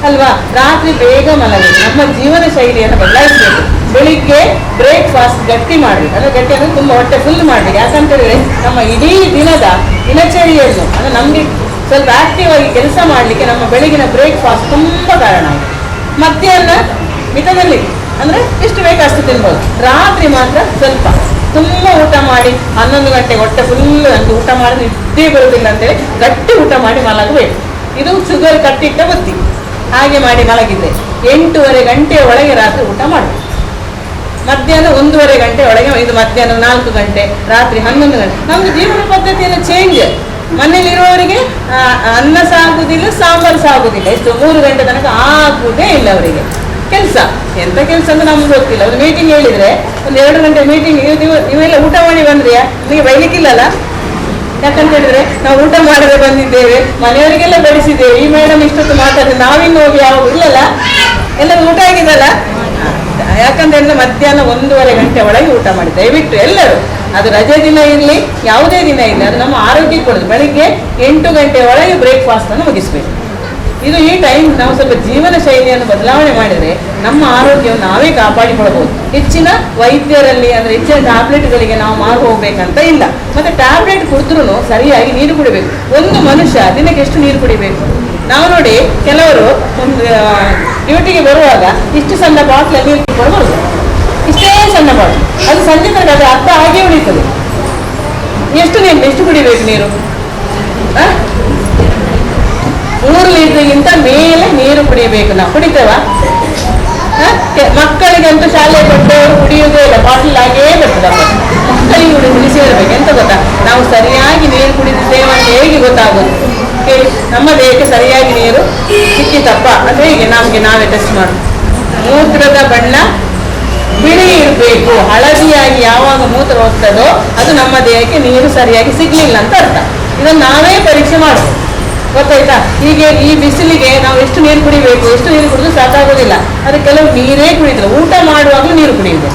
ಅಲ್ವಾ? ರಾತ್ರಿ ಬೇಗ ಮಲಗಿ ನಮ್ಮ ಜೀವನ ಶೈಲಿಯನ್ನು ಬದಲಾಯಿಸಬೇಕು. ಬೆಳಿಗ್ಗೆ ಬ್ರೇಕ್ಫಾಸ್ಟ್ ಗಟ್ಟಿ ಮಾಡಬೇಕು. ಅಂದರೆ ಗಟ್ಟಿ ಅಂದರೆ ತುಂಬ ಹೊಟ್ಟೆ ಫುಲ್ ಮಾಡಬೇಕು. ಯಾಕಂತ ಹೇಳಿದ್ರೆ ನಮ್ಮ ಇಡೀ ದಿನಚರಿಯನ್ನು ಅಂದರೆ ನಮಗೆ ಸ್ವಲ್ಪ ಆಕ್ಟಿವ್ ಆಗಿ ಕೆಲಸ ಮಾಡಲಿಕ್ಕೆ ನಮ್ಮ ಬೆಳಗಿನ ಬ್ರೇಕ್ಫಾಸ್ಟ್ ತುಂಬ ಕಾರಣ ಆಗಿದೆ. ಮಧ್ಯಾಹ್ನ ಮಿತದಲ್ಲಿ ಅಂದರೆ ಎಷ್ಟು ಬೇಕು ಅಷ್ಟು ತಿನ್ಬೋದು. ರಾತ್ರಿ ಮಾತ್ರ ಸ್ವಲ್ಪ ತುಂಬ ಊಟ ಮಾಡಿ 11 ಗಂಟೆಗೆ ಹೊಟ್ಟೆ ಫುಲ್ ಅಂತ ಊಟ ಮಾಡಿದ್ರೆ ನಿದ್ದೆ ಬರುವುದಿಲ್ಲ ಅಂತೇಳಿ ಗಟ್ಟಿ ಊಟ ಮಾಡಿ ಮಲಗಬೇಕು. ಇದು ಶುಗರ್ ಕಟ್ಟಿಟ್ಟ ಬುತ್ತಿ. ಹಾಗೆ ಮಾಡಿ ಮಲಗಿದ್ದೆ 8:30 ಗಂಟೆಯ ಒಳಗೆ ರಾತ್ರಿ ಊಟ ಮಾಡಬೇಕು. ಮಧ್ಯಾಹ್ನ 1:30 ಗಂಟೆ ಒಳಗೆ, ಇದು ಮಧ್ಯಾಹ್ನ 4 ಗಂಟೆ, ರಾತ್ರಿ 11 ಗಂಟೆ. ನಮ್ದು ಜೀವನ ಪದ್ಧತಿಯನ್ನು ಚೇಂಜ್. ಮನೇಲಿರುವವರಿಗೆ ಅನ್ನ ಸಾಗುವುದಿಲ್ಲ, ಸಾಂಬಾರು ಸಾಗುವುದಿಲ್ಲ. ಎಷ್ಟು 3 ಗಂಟೆ ತನಕ ಆಗುವುದೇ ಇಲ್ಲ ಅವರಿಗೆ. ಕೆಲಸ ಎಂಥ ಕೆಲಸ ಅಂತ ನಮ್ಗೆ ಗೊತ್ತಿಲ್ಲ. ಒಂದು ಮೀಟಿಂಗ್ ಹೇಳಿದರೆ ಒಂದು 2 ಗಂಟೆ ಮೀಟಿಂಗ್, ನೀವೆಲ್ಲ ಊಟ ಮಾಡಿ ಬಂದ್ರಿಯಾ? ನಿಮಗೆ ಬೈಲಿಕ್ಕಿಲ್ಲಲ್ಲ. ಯಾಕಂತ ಹೇಳಿದ್ರೆ ನಾವು ಊಟ ಮಾಡದೆ ಬಂದಿದ್ದೇವೆ, ಮನೆಯವರಿಗೆಲ್ಲ ಬಡಿಸಿದ್ದೇವೆ, ಈ ಮೇಡಮ್ ಇಷ್ಟೊತ್ತು ಮಾತಾಡಿದ್ರೆ ನಾವಿನ್ನು ಹೋಗಿ ಯಾವ ಇಲ್ಲಲ್ಲ, ಎಲ್ಲರೂ ಊಟ ಆಗಿದಲ್ಲ. ಯಾಕಂತ ಹೇಳಿದ್ರೆ ಮಧ್ಯಾಹ್ನ 1:30 ಗಂಟೆ ಒಳಗೆ ಊಟ ಮಾಡಿ ದಯವಿಟ್ಟು ಎಲ್ಲರೂ. ಅದು ರಜೆ ದಿನ ಇರಲಿ, ಯಾವುದೇ ದಿನ ಇರಲಿ, ಅದು ನಮ್ಮ ಆರೋಗ್ಯಕ್ಕೆ ಕೊಡೋದು. ಬೆಳಿಗ್ಗೆ 8 ಗಂಟೆ ಒಳಗೆ ಬ್ರೇಕ್ಫಾಸ್ಟನ್ನು ಮುಗಿಸ್ಬೇಕು. ಇದು ಈ ಟೈಮ್ ನಾವು ಸ್ವಲ್ಪ ಜೀವನ ಶೈಲಿಯನ್ನು ಬದಲಾವಣೆ ಮಾಡಿದರೆ ನಮ್ಮ ಆರೋಗ್ಯವನ್ನು ನಾವೇ ಕಾಪಾಡಿಕೊಳ್ಳಬಹುದು. ಹೆಚ್ಚಿನ ವೈದ್ಯರಲ್ಲಿ ಅಂದರೆ ಹೆಚ್ಚಿನ ಟ್ಯಾಬ್ಲೆಟ್ಗಳಿಗೆ ನಾವು ಮಾರು ಹೋಗ್ಬೇಕಂತ ಇಲ್ಲ. ಮತ್ತು ಟ್ಯಾಬ್ಲೆಟ್ ಕುಡಿದ್ರೂ ಸರಿಯಾಗಿ ನೀರು ಕುಡಿಬೇಕು. ಒಂದು ಮನುಷ್ಯ ದಿನಕ್ಕೆ ಎಷ್ಟು ನೀರು ಕುಡಿಬೇಕು? ನಾವು ನೋಡಿ, ಕೆಲವರು ಒಂದು ಡ್ಯೂಟಿಗೆ ಬರುವಾಗ ಇಷ್ಟು ಸಣ್ಣ ಬಾಟ್ಲಲ್ಲಿ ನೀರು ಕುಡ್ಕೊಂಡು ಬರುವುದು, ಇಷ್ಟೇ ಸಣ್ಣ ಬಾಟ್ಲು, ಅದು ಸಂಜೆ ತನಕ ಅದು ಅರ್ಧ ಹಾಗೆ ಉಳಿತದೆ. ಎಷ್ಟು ಕುಡಿಬೇಕು ನೀರು? 3 ಲೀಟರ್ ನಾವು ಕುಡಿತೇವ? ಮಕ್ಕಳಿಗಂತೂ ಶಾಲೆ ಕೊಟ್ಟವರು ಕುಡಿಯುವುದೇ ಇಲ್ಲ, ಬಾಟಲ್ ಆಗೇ ಬರ್ತದಪ್ಪ. ಮಕ್ಕಳಿಗೆ ಉಳಿಸಿ ಇರಬೇಕು. ಎಂತ ಗೊತ್ತಾ, ನಾವು ಸರಿಯಾಗಿ ನೀರು ಕುಡಿದಿದ್ದೇವೆ ಅಂತ ಹೇಗೆ ಗೊತ್ತಾಗೋದು? ಹೇಳಿ, ನಮ್ಮ ದೇಹಕ್ಕೆ ಸರಿಯಾಗಿ ನೀರು ಸಿಕ್ಕಿತಪ್ಪ ಅದು ಹೇಗೆ ನಮಗೆ ನಾವೇ ಟೆಸ್ಟ್ ಮಾಡೋದು? ಮೂತ್ರದ ಬಣ್ಣ ಬಿಳಿ ಇರಬೇಕು, ಹಳದಿಯಾಗಿ ಯಾವಾಗ ಮೂತ್ರ ಹೋಗ್ತದೋ ಅದು ನಮ್ಮ ದೇಹಕ್ಕೆ ನೀರು ಸರಿಯಾಗಿ ಸಿಗ್ಲಿಲ್ಲ ಅಂತ ಅರ್ಥ. ಇದನ್ನು ನಾವೇ ಪರೀಕ್ಷೆ ಮಾಡಬೇಕು, ಗೊತ್ತಾಯ್ತಾ? ಹೀಗೆ ಈ ಬಿಸಿಲಿಗೆ ನಾವು ಎಷ್ಟು ನೀರು ಕುಡಿಬೇಕು, ಎಷ್ಟು ನೀರು ಕುಡಿದು ಸಾಕಾಗೋದಿಲ್ಲ. ಅದು ಕೆಲವು ನೀರೇ ಕುಡಿದ್ರು, ಊಟ ಮಾಡುವಾಗಲೂ ನೀರು ಕುಡಿಯುವುದು.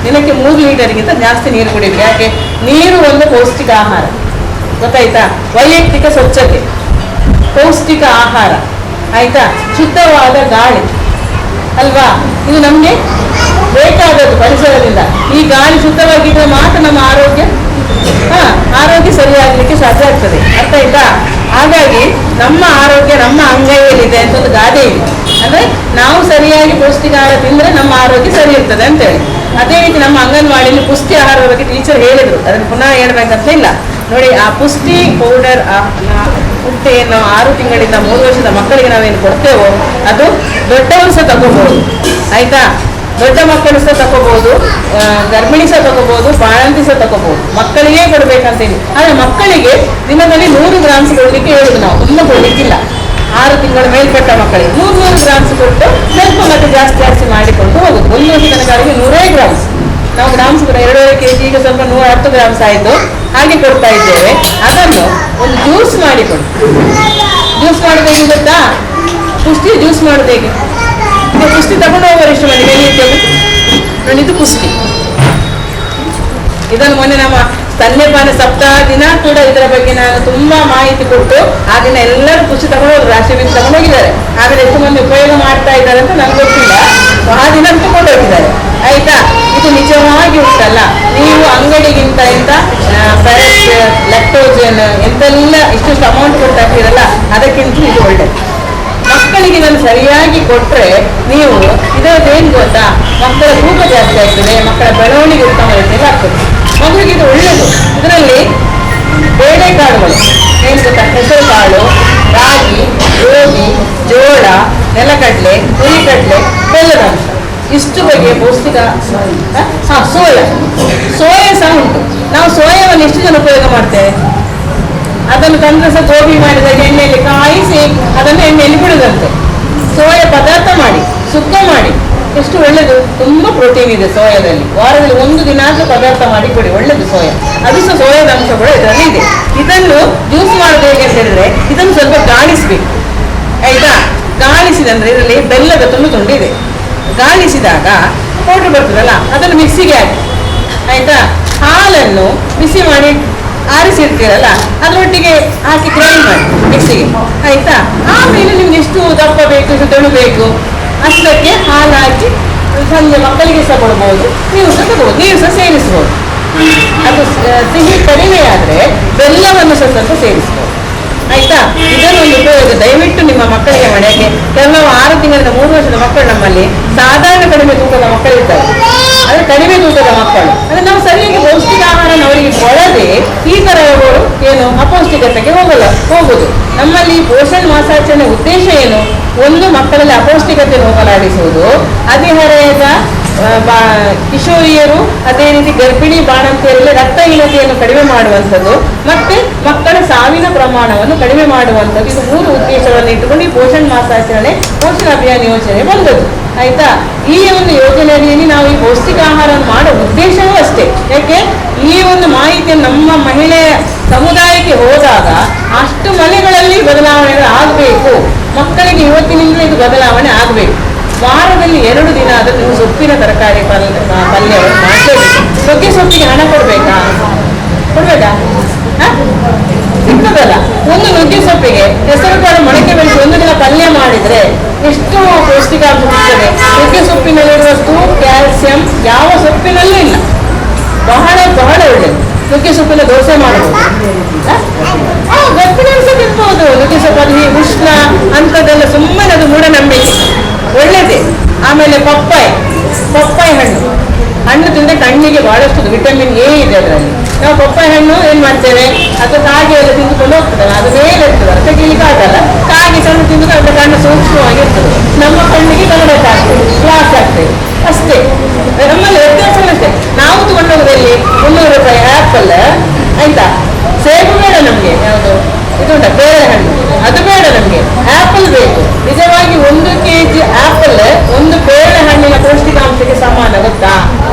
ದಿನಕ್ಕೆ 3 ಲೀಟರ್ಗಿಂತ ಜಾಸ್ತಿ ನೀರು ಕುಡಿಬೇಕು. ಯಾಕೆ? ನೀರು ಒಂದು ಪೌಷ್ಟಿಕ ಆಹಾರ, ಗೊತ್ತಾಯ್ತಾ? ವೈಯಕ್ತಿಕ ಸ್ವಚ್ಛತೆ, ಪೌಷ್ಟಿಕ ಆಹಾರ, ಆಯ್ತಾ? ಶುದ್ಧವಾದ ಗಾಳಿ ಅಲ್ವಾ? ಇದು ನಮಗೆ ಬೇಕಾದದ್ದು ಪರಿಸರದಿಂದ. ಈ ಗಾಳಿ ಶುದ್ಧವಾಗಿದ್ದರೆ ಮಾತ್ರ ನಮ್ಮ ಆರೋಗ್ಯ ಸರಿಯಾಗಲಿಕ್ಕೆ ಸಾಧ್ಯ ಆಗ್ತದೆ. ಅರ್ಥ ಆಯ್ತಾ? ಹಾಗಾಗಿ ನಮ್ಮ ಆರೋಗ್ಯ ನಮ್ಮ ಅಂಗೈಯಲ್ಲಿದೆ ಅಂತ ಒಂದು ಗಾದೆ ಇದೆ. ಅಂದ್ರೆ ನಾವು ಸರಿಯಾಗಿ ಪೌಷ್ಟಿಕ ಆಹಾರ ತಿಂದ್ರೆ ನಮ್ಮ ಆರೋಗ್ಯ ಸರಿ ಇರ್ತದೆ ಅಂತೇಳಿ. ಅದೇ ರೀತಿ ನಮ್ಮ ಅಂಗನವಾಡಿಯಲ್ಲಿ ಪುಷ್ಟಿ ಆಹಾರದ ಬಗ್ಗೆ ಟೀಚರ್ ಹೇಳಿದ್ರು, ಅದನ್ನು ಪುನಃ ಹೇಳ್ಬೇಕಂತ ಇಲ್ಲ. ನೋಡಿ, ಆ ಪುಷ್ಟಿ ಪೌಡರ್ ಮುಟ್ಟೆಯನ್ನು 6 ತಿಂಗಳಿಂದ 3 ವರ್ಷದ ಮಕ್ಕಳಿಗೆ ನಾವೇನು ಕೊಡ್ತೇವೋ ಅದು ದೊಡ್ಡವರು ಸಹ ತಗೋಬಹುದು, ಆಯ್ತಾ? ದೊಡ್ಡ ಮಕ್ಕಳು ಸಹ ತಗೋಬಹುದು, ಗರ್ಭಿಣಿ ಸಹ ತಗೋಬಹುದು, ಬಾಣಂತಿ ಸಹ ತಗೋಬಹುದು. ಮಕ್ಕಳಿಗೆ ಕೊಡ್ಬೇಕಂತೇಳಿ. ಆದರೆ ಮಕ್ಕಳಿಗೆ ದಿನದಲ್ಲಿ 100 ಗ್ರಾಮ್ಸ್ ಕೊಡ್ಲಿಕ್ಕೆ ಹೇಳುದು ನಾವು, ತುಂಬ ಕೊಡ್ಲಿಕ್ಕಿಲ್ಲ. 6 ತಿಂಗಳ ಮೇಲ್ಪಟ್ಟ ಮಕ್ಕಳಿಗೆ 100 ಗ್ರಾಮ್ಸ್ ಕೊಟ್ಟು ಸ್ವಲ್ಪ ಮತ್ತೆ ಜಾಸ್ತಿ ಮಾಡಿಕೊಂಡು ಹೋಗುದು. 1 ವರ್ಷದ ತನಕ 100 ಗ್ರಾಮ್ಸ್. ನಾವು ಗ್ರಾಮ್ಸ್ ಕೂಡ 2.5 kg, ಈಗ ಸ್ವಲ್ಪ 110 ಗ್ರಾಮ್ಸ್ ಆಯಿತು, ಹಾಗೆ ಕೊಡ್ತಾ ಇದ್ದೇವೆ. ಅದನ್ನು ಒಂದು ಜ್ಯೂಸ್ ಮಾಡಿಕೊಡಿ. ಜ್ಯೂಸ್ ಮಾಡೋದು ಹೇಗೆ ಗೊತ್ತಾ? ಪುಷ್ಟಿ ಜ್ಯೂಸ್ ಮಾಡೋದು ಹೇಗೆ? ಪುಷ್ಟಿ ತಗೊಂಡು ಹೋಗೋರು ಇಷ್ಟು ಮಂದಿ ಬೆಳೆಯುತ್ತೇವೆ ನೋಡಿ, ಇದು ಪುಷ್ಟಿ. ಇದನ್ನು ಮೊನ್ನೆ ನಮ್ಮ ಸ್ತನ್ಯಪಾನ ಸಪ್ತಾಹ ದಿನ ಕೂಡ ಇದರ ಬಗ್ಗೆ ನಾನು ತುಂಬಾ ಮಾಹಿತಿ ಕೊಟ್ಟು ಆ ದಿನ ಎಲ್ಲರೂ ಪುಷ್ಟಿ ತಗೊಂಡು ಹೋದ್ರು, ರಾಷ್ಟ್ರೀಯ ಬೀಜ ತಗೊಂಡು ಹೋಗಿದ್ದಾರೆ. ಆದರೆ ಎಷ್ಟು ಮಂದಿ ಉಪಯೋಗ ಮಾಡ್ತಾ ಇದ್ದಾರೆ ಅಂತ ನನಗೆ ಗೊತ್ತಿಲ್ಲ. ಆ ದಿನ ತಗೊಂಡು ಹೋಗಿದ್ದಾರೆ, ಆಯ್ತಾ? ಇದು ನಿಜವಾಗಿ ಉಂಟಲ್ಲ, ನೀವು ಅಂಗಡಿಗಿಂತ ಲ್ಯಾಕ್ಟೋಜನ್ ಎಂತೆಲ್ಲ ಇಷ್ಟು ಅಮೌಂಟ್ ಕೊಡ್ತಾಯಿರಲ್ಲ, ಅದಕ್ಕಿಂತ ಇದು ಒಳ್ಳೆಯದು. ಮಕ್ಕಳಿಗೆ ಇದನ್ನು ಸರಿಯಾಗಿ ಕೊಟ್ಟರೆ ನೀವು ಇದರದ್ದೇನು ಗೊತ್ತಾ, ಮಕ್ಕಳ ತೂಕ ಜಾಸ್ತಿ ಆಗ್ತದೆ, ಮಕ್ಕಳ ಬೆಳವಣಿಗೆ ಉತ್ತಮ ರೀತಿಯಲ್ಲಿ ಆಗ್ತದೆ. ಮಗುವಿಗೆ ಇದು ಒಳ್ಳೆಯದು. ಇದರಲ್ಲಿ ಬೇಳೆಕಾಳುಗಳು ಏನು ಗೊತ್ತಾ, ಹೆಸರು ಕಾಳು, ರಾಗಿ, ಗೋಧಿ, ಜೋಳ, ನೆಲಕಡಲೆ, ಹುರಿಕಡಲೆ, ಬೆಲ್ಲದ ಅಂಶ, ಇಷ್ಟು ಬಗೆಯ ಪೌಷ್ಟಿಕ. ಸೋಯಾ ಸಹ ಉಂಟು. ನಾವು ಸೋಯಾವನ್ನು ಎಷ್ಟು ಜನ ಉಪಯೋಗ ಮಾಡ್ತೇವೆ? ಅದನ್ನು ತಂದ್ರೆ ಸಹ ಗೋಬಿ ಮಾಡಿದಾಗ ಎಣ್ಣೆಯಲ್ಲಿ ಕಾಯಿಸಿ ಅದನ್ನು ಎಣ್ಣೆಯಲ್ಲಿ ಬಿಡುದಂತೆ. ಸೋಯಾ ಪದಾರ್ಥ ಮಾಡಿ ಸುಕ್ಕ ಮಾಡಿ, ಎಷ್ಟು ಒಳ್ಳೆಯದು. ತುಂಬ ಪ್ರೋಟೀನ್ ಇದೆ ಸೋಯಾದಲ್ಲಿ. ವಾರದಲ್ಲಿ 1 ದಿನ ಪದಾರ್ಥ ಮಾಡಿ ಕೊಡಿ, ಒಳ್ಳೆಯದು ಸೋಯಾ. ಅದು ಸಹ ಸೋಯಾದ ಅಂಶ ಕೂಡ ಇದರಲ್ಲಿ ಇದೆ. ಇದನ್ನು ಜ್ಯೂಸ್ ಮಾಡೋದು ಹೇಗೆ ಅಂತ ಹೇಳಿದ್ರೆ, ಇದನ್ನು ಸ್ವಲ್ಪ ಗಾಳಿಸ್ಬೇಕು, ಆಯ್ತಾ? ಗಾಳಿಸಿದಂದ್ರೆ ಇದರಲ್ಲಿ ಬೆಲ್ಲದ ತುಂಡು ಇದೆ. ಗಾಳಿಸಿದಾಗ ಪೌಡರ್ ಬರ್ತದಲ್ಲ, ಅದನ್ನು ಮಿಕ್ಸಿಗೆ ಹಾಕಿ, ಆಯ್ತಾ? ಹಾಲನ್ನು ಬಿಸಿ ಮಾಡಿ ಆರಿಸಿರ್ತೀರಲ್ಲ, ಅದರೊಟ್ಟಿಗೆ ಹಾಕಿ ಗ್ರೈಂಡ್ ಮಾಡಿ ಮಿಕ್ಸಿಗೆ, ಆಯ್ತಾ? ಆಮೇಲೆ ನಿಮ್ಗೆ ಎಷ್ಟು ದಪ್ಪ ಬೇಕು, ಎಷ್ಟು ತೆಳು ಬೇಕು ಅಷ್ಟಕ್ಕೆ ಹಾಲು ಹಾಕಿ ಸಂಜೆ ಮಕ್ಕಳಿಗೆ ಸಹ ಕೊಡ್ಬೋದು, ನೀವು ಸಹ ತಗೋಬೋದು, ನೀವು ಸಹ ಸೇರಿಸ್ಬೋದು. ಅದು ಸಿಹಿ ಕಡಿಮೆ ಆದರೆ ಬೆಲ್ಲವನ್ನು ಸಹ ಸ್ವಲ್ಪ ಸೇರಿಸ್ಬೋದು, ಆಯ್ತಾ? ಇದನ್ನೊಂದು ಉಪಯೋಗ ದಯವಿಟ್ಟು ನಿಮ್ಮ ಮಕ್ಕಳಿಗೆ ಮಾಡಿ. ಯಾಕೆ? ಕೆಲವು 6 ತಿಂಗಳಿಂದ 3 ವರ್ಷದ ಮಕ್ಕಳು ನಮ್ಮಲ್ಲಿ ಸಾಧಾರಣ ಕಡಿಮೆ ತೂಕದ ಮಕ್ಕಳಿರ್ತಾರೆ. ಅದು ಕಡಿಮೆ ತೂಕದ ಮಕ್ಕಳು, ಅಂದ್ರೆ ನಾವು ಸರಿಯಾಗಿ ಪೌಷ್ಟಿಕ ಆಹಾರನ ಅವರಿಗೆ ಕೊಡದೆ ಈ ತರ ಏನು ಅಪೌಷ್ಟಿಕತೆಗೆ ಹೋಗುದು. ನಮ್ಮಲ್ಲಿ ಪೋಷಣ್ ಮಾಸಾಚರಣೆ ಉದ್ದೇಶ ಏನು? ಒಂದು, ಮಕ್ಕಳಲ್ಲಿ ಅಪೌಷ್ಟಿಕತೆಯನ್ನು ಹೋಗಲಾಡಿಸುವುದು, ಹದಿಹರೆಯದ ಕಿಶೋರಿಯರು, ಅದೇ ರೀತಿ ಗರ್ಭಿಣಿ ಬಾಣಂತಿಯರಲ್ಲಿ ರಕ್ತಹೀನತೆಯನ್ನು ಕಡಿಮೆ ಮಾಡುವಂಥದ್ದು, ಮತ್ತೆ ಮಕ್ಕಳ ಸಾವಿನ ಪ್ರಮಾಣವನ್ನು ಕಡಿಮೆ ಮಾಡುವಂಥದ್ದು. ಇದು 3 ಉದ್ದೇಶವನ್ನು ಇಟ್ಟುಕೊಂಡು ಈ ಪೋಷಣ್ ಮಾಸಾಚರಣೆ, ಪೋಷಣ ಅಭಿಯಾನ ಯೋಜನೆ ಬಂದದ್ದು, ಆಯ್ತಾ? ಈ ಒಂದು ಯೋಜನೆಯಲ್ಲಿ ನಾವು ಈ ಪೌಷ್ಟಿಕ ಆಹಾರವನ್ನು ಮಾಡೋ ಉದ್ದೇಶವೂ ಅಷ್ಟೇ. ಯಾಕೆ? ಈ ಒಂದು ಮಾಹಿತಿಯನ್ನು ನಮ್ಮ ಮಹಿಳೆಯ ಸಮುದಾಯಕ್ಕೆ ಹೋದಾಗ ಅಷ್ಟು ಮನೆಗಳಲ್ಲಿ ಬದಲಾವಣೆಗಳು ಆಗಬೇಕು. ಮಕ್ಕಳಿಗೆ ಇವತ್ತಿನಿಂದಲೇ ಇದು ಬದಲಾವಣೆ ಆಗಬೇಕು. ವಾರದಲ್ಲಿ 2 ದಿನ ಆದರೂ ನೀವು ಸೊಪ್ಪಿನ ತರಕಾರಿ ಪಲ್ಯವನ್ನು ಮಾಡಲೇಬೇಕು. ನುಗ್ಗೆ ಸೊಪ್ಪಿಗೆ ಹಣ ಕೊಡ್ಬೇಕಾ? ಸಿಗ್ತದಲ್ಲ. ಒಂದು ನುಗ್ಗೆ ಸೊಪ್ಪಿಗೆ ಹೆಸರು ಕಾಳು ಮೊಳಕೆ ಬೆಳೆಸಿ 1 ದಿನ ಪಲ್ಯ ಮಾಡಿದ್ರೆ ಎಷ್ಟು ಪೌಷ್ಟಿಕಾಂಶ ಸಿಗ್ತದೆ. ನುಗ್ಗೆ ಸೊಪ್ಪಿನಲ್ಲಿರುವಷ್ಟು ಕ್ಯಾಲ್ಸಿಯಂ ಯಾವ ಸೊಪ್ಪಿನಲ್ಲೂ ಇಲ್ಲ. ಬಹಳ ಬಹಳ ಒಳ್ಳೆಯದು. ನುಗ್ಗೆ ಸೊಪ್ಪಿನ ದೋಸೆ ಮಾಡಬಹುದು, ಗರ್ಭಿಣಿ ಸಹ ತಿನ್ಬಹುದು. ನುಗ್ಗೆ ಸೊಪ್ಪಲ್ಲಿ ಉಷ್ಣ ಅಂಥದ್ದೆಲ್ಲ ಸುಮ್ಮನೆ ಅದು ಮೂಢನಂಬಿಕೆ, ಒಳ್ಳೆಯದೇ. ಆಮೇಲೆ ಪಪ್ಪಾಯಿ ಹಣ್ಣು ತಿಂದರೆ ಕಣ್ಣಿಗೆ ಬಹಳಷ್ಟು ವಿಟಮಿನ್ ಎ ಇದೆ ಅದರಲ್ಲಿ. ನಾವು ಪಪ್ಪಾಯಿ ಹಣ್ಣು ಏನು ಮಾಡ್ತೇವೆ, ಅದು ಕಾಗೆ ಎಲ್ಲ ತಿಂದುಕೊಂಡು ಹೋಗ್ತದಲ್ಲ, ಅದು ಮೇಲೆ ಇರ್ತದಲ್ಲ, ತೆಗಿಲಿಕ್ಕೆ ಆಗಲ್ಲ. ಕಾಗೆ ಸಣ್ಣ ತಿಂದು ಅದರ ಕಣ್ಣು ಸೂಕ್ಷ್ಮವಾಗಿರ್ತದೆ. ಗೊತ್ತುಂಟ ಬೇಳೆ ಹಣ್ಣು, ಅದು ಬೇಡ ನಮಗೆ, ಆಪಲ್ ಬೇಕು. ನಿಜವಾಗಿ 1 kg ಆಪಲ್ ಒಂದು ಬೇಳೆ ಹಣ್ಣಿನ ಪೌಷ್ಟಿಕಾಂಶಕ್ಕೆ ಸಮಾನ, ಗೊತ್ತಾ?